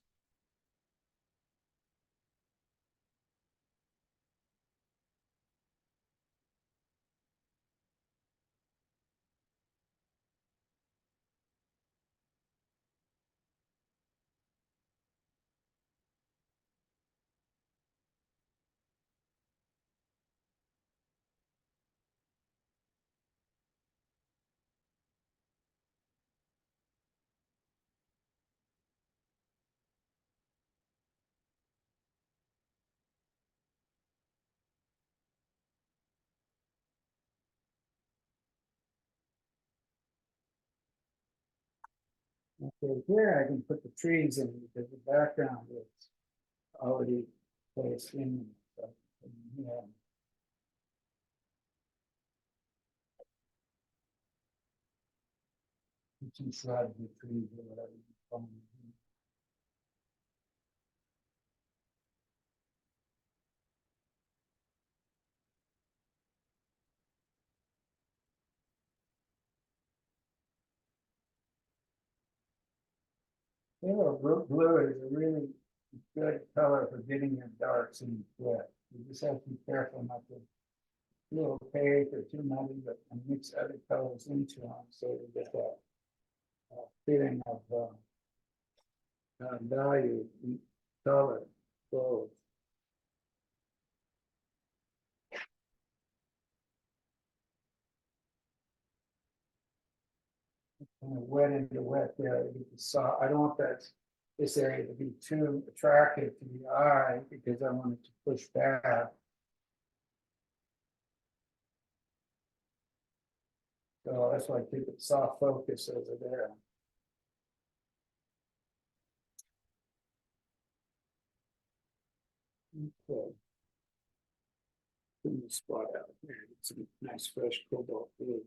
Okay, here I can put the trees in because the background is already placed in. So, yeah. Inside the trees or whatever you call them. Yellow blue is a really good color for getting your darks in the flip. You just have to be careful not to feel opaque or too muddy, but and mix other colors into them so you get that feeling of value in color. So kind of wet into wet there. You get the soft. I don't want that this area to be too attractive to the eye because I wanted to push back. So that's why I keep it soft focus over there. Okay. Put the spot out here. It's a nice fresh cobalt blue.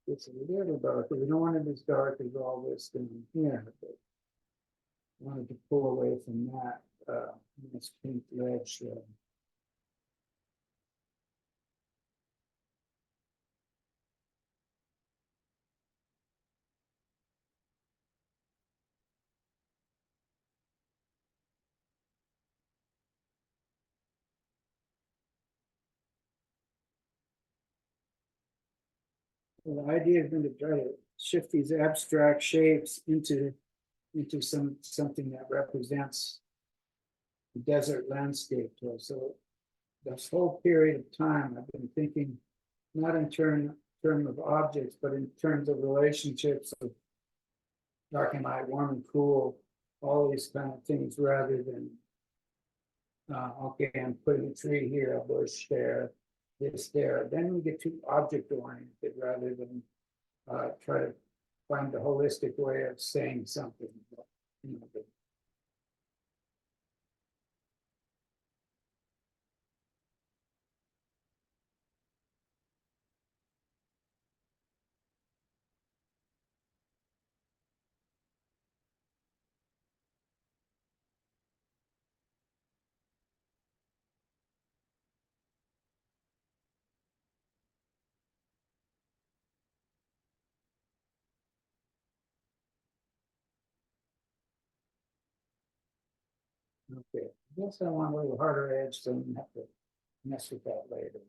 It's a little dark. We don't want it as dark as all this down here, but wanted to pull away from that nice pink ledge. The idea has been to try to shift these abstract shapes into something that represents the desert landscape to us. So this whole period of time, I've been thinking not in terms of objects, but in terms of relationships of dark and light, warm and cool, all these kind of things, rather than okay, I'm putting a tree here, a bush there, this there. Then we get too object oriented rather than try to find the holistic way of saying something. You know, okay, I guess I want a little harder edge, so I don't have to mess with that later.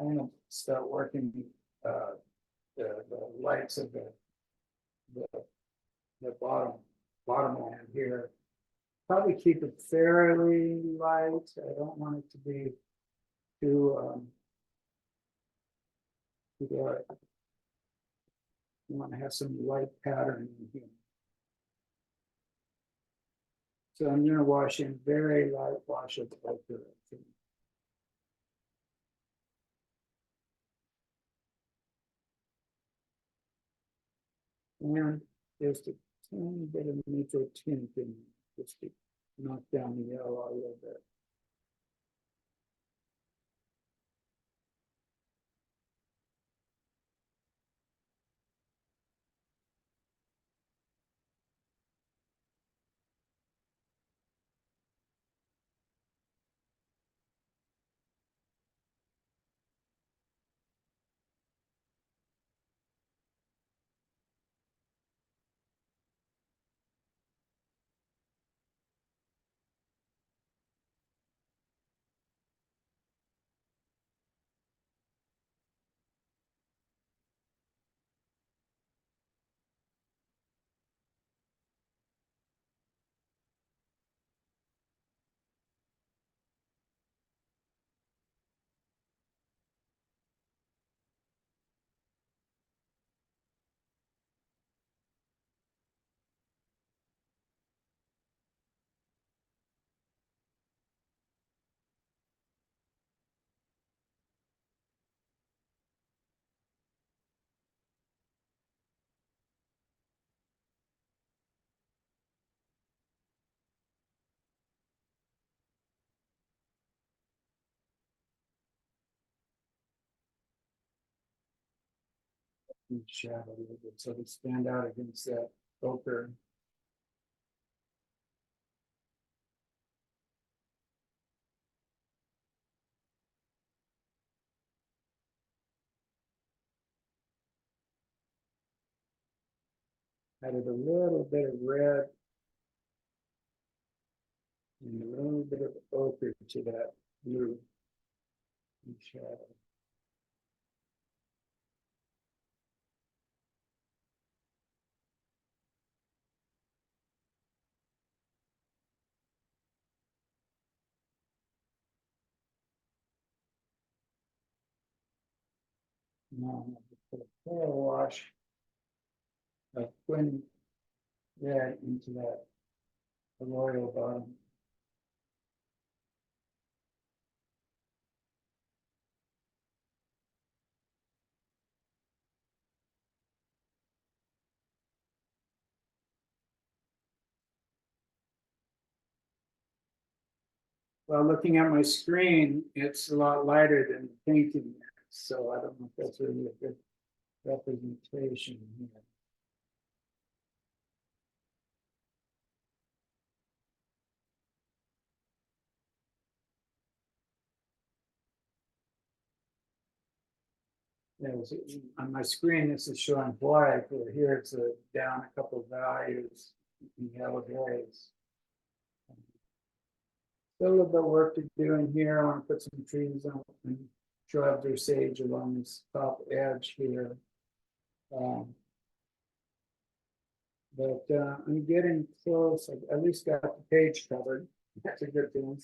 I'm gonna start working the lights of the, the bottom line here. Probably keep it fairly light. I don't want it to be too dark. I want to have some light pattern in here. So I'm going to wash in very light wash of the ochre. And just a tiny bit of neutral tint in just to knock down the yellow a little bit. And shadow a little bit so they stand out against that ochre. Added a little bit of red and a little bit of ochre to that blue shadow. Now I'm going to put a full wash of twin red into that royal bottom. Well, looking at my screen, it's a lot lighter than the painting, so I don't know if that's really a good representation here. Yeah, on my screen, this is showing white, but here it's down a couple of values in yellow grays. Still a little bit of work to do in here. I want to put some trees on and shrubs or sage along this top edge here. But I'm getting close. I at least got the page covered. That's a good thing.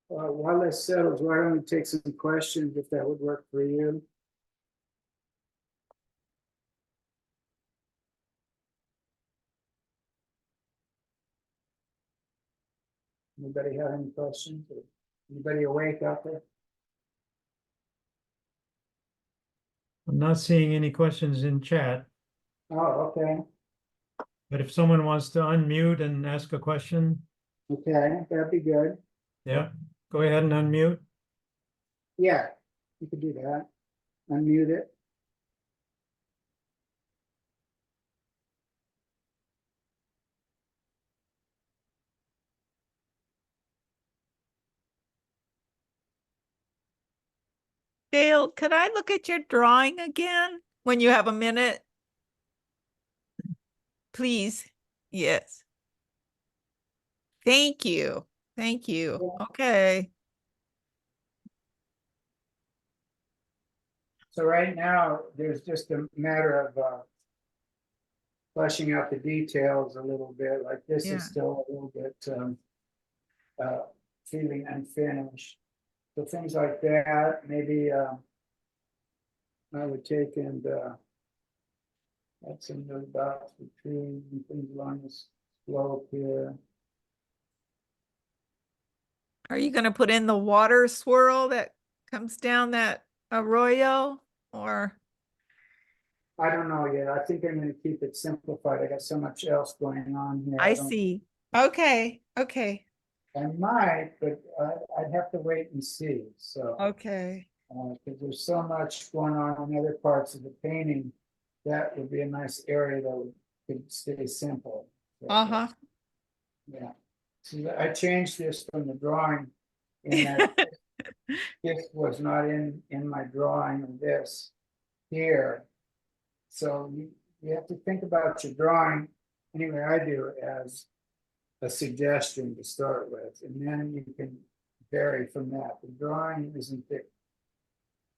While this settles, why don't we take some questions if that would work for you? Anybody have any questions? Anybody awake out there? I'm not seeing any questions in chat, Oh, okay. but if someone wants to unmute and ask a question, Okay, that'd be good. yeah, go ahead and unmute. Yeah, you could do that. Unmute it. Dale, could I look at your drawing again when you have a minute? Please. Yes. Thank you. Thank you. Yeah. Okay. So right now, there's just a matter of fleshing out the details a little bit. Like this Yeah. is still a little bit feeling unfinished. So things like that, maybe I would take and add some of those dots between things along this slope here. Are you going to put in the water swirl that comes down that arroyo or? I don't know yet. I think I'm going to keep it simplified. I got so much else going on here. I don't- see. Okay. Okay. I might, but I'd have to wait and see. So. Okay. Because there's so much going on in other parts of the painting, that would be a nice area that could stay simple. Uh-huh. Yeah. So I changed this from the drawing in that this was not in my drawing of this here. So you have to think about your drawing, anyway I do, as a suggestion to start with, and then you can vary from that. The drawing isn't the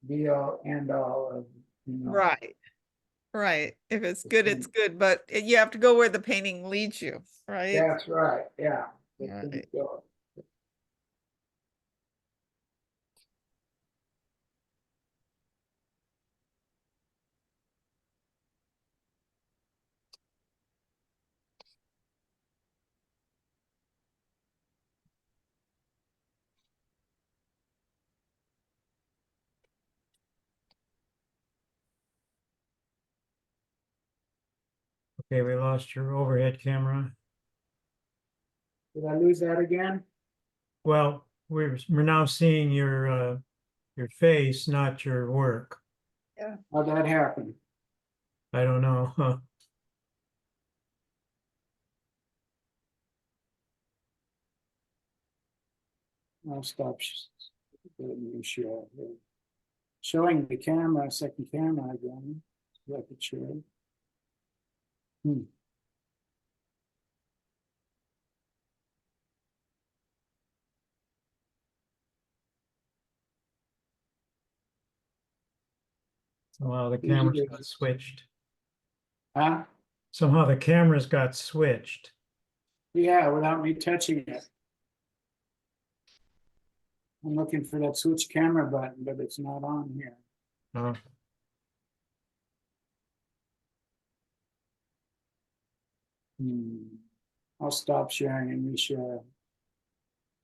be all end all of, Right. Right. If it's good, it's good, but you have to go where the painting leads you, right? That's right, yeah. Right. Okay, we lost your overhead camera. Did I lose that again? Well, we're now seeing your face, not your work. How'd that happen? I don't know. Huh. I'll stop. Letting you share here. Showing the camera, second camera again, like it should. Somehow the cameras got switched. Huh? Somehow the cameras got switched. Yeah, without me touching it. I'm looking for that switch camera button, but it's not on here. Oh, I'll stop sharing and reshare.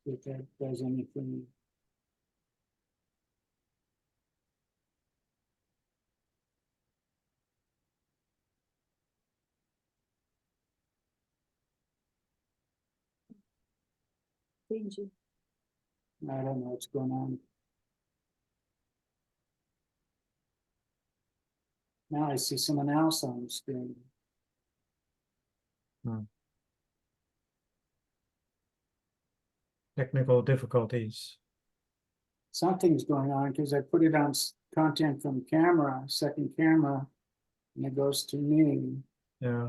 If that does anything. I don't know what's going on. Now I see someone else on the screen. technical difficulties. Something's going on because I put it on content from camera, second camera, and it goes to me. Yeah.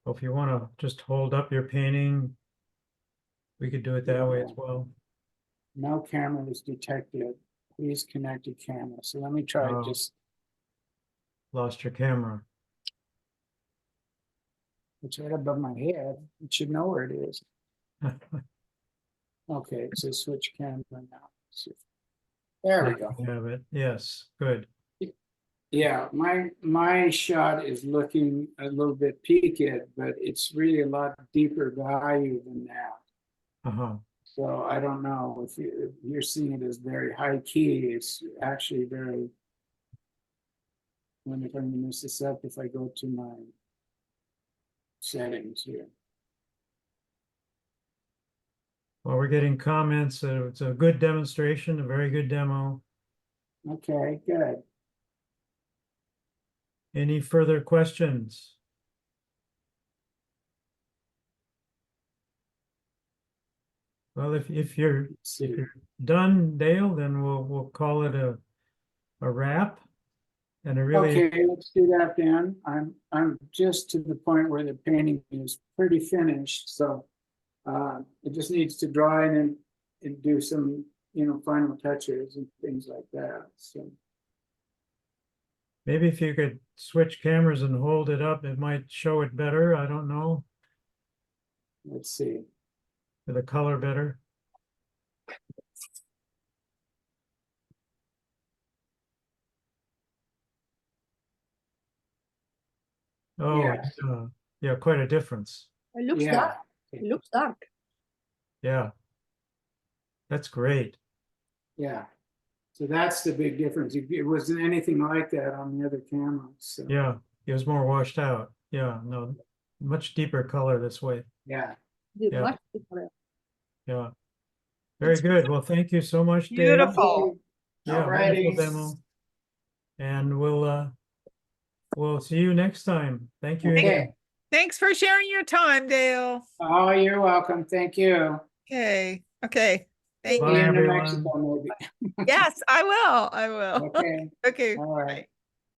Well, if you want to just hold up your painting, we could do it that way as well. No camera is detected. Please connect to camera. So let me try Oh. just. Lost your camera. It's right above my head. It should know where it is. Okay, it says switch camera now. There we go. You have it. Yes, good. Yeah, my shot is looking a little bit peaked, but it's really a lot deeper value than that. Uh-huh. So I don't know if you're seeing it as very high key. It's actually very. I wonder if I'm going to mess this up if I go to my settings here. Well, we're getting comments. It's a good demonstration, a very good demo. Okay, good. Any further questions? Well, if you're done, Dale, then we'll call it a wrap. And a really Okay, let's do that then. I'm just to the point where the painting is pretty finished, so it just needs to dry and do some, final touches and things like that. So maybe if you could switch cameras and hold it up, it might show it better. I don't know. let's see. The color better. Oh, Yeah. yeah, quite a difference. It looks Yeah. dark. It looks dark. Yeah. That's great. Yeah. So that's the big difference. It wasn't anything like that on the other cameras. So. Yeah, it was more washed out. Yeah, no, much deeper color this way. Yeah. Yeah. Much different. Yeah. Very good. Well, thank you so much, Dave. Beautiful. Yeah, Alrighty. wonderful demo. And we'll see you next time. Thank you. Okay. again. Thanks for sharing your time, Dale. Oh, you're welcome. Thank you. Okay. Okay. Thank Bye, See you you. in New everyone. Mexico, maybe. Yes, I will. I will. Okay. Okay. All right.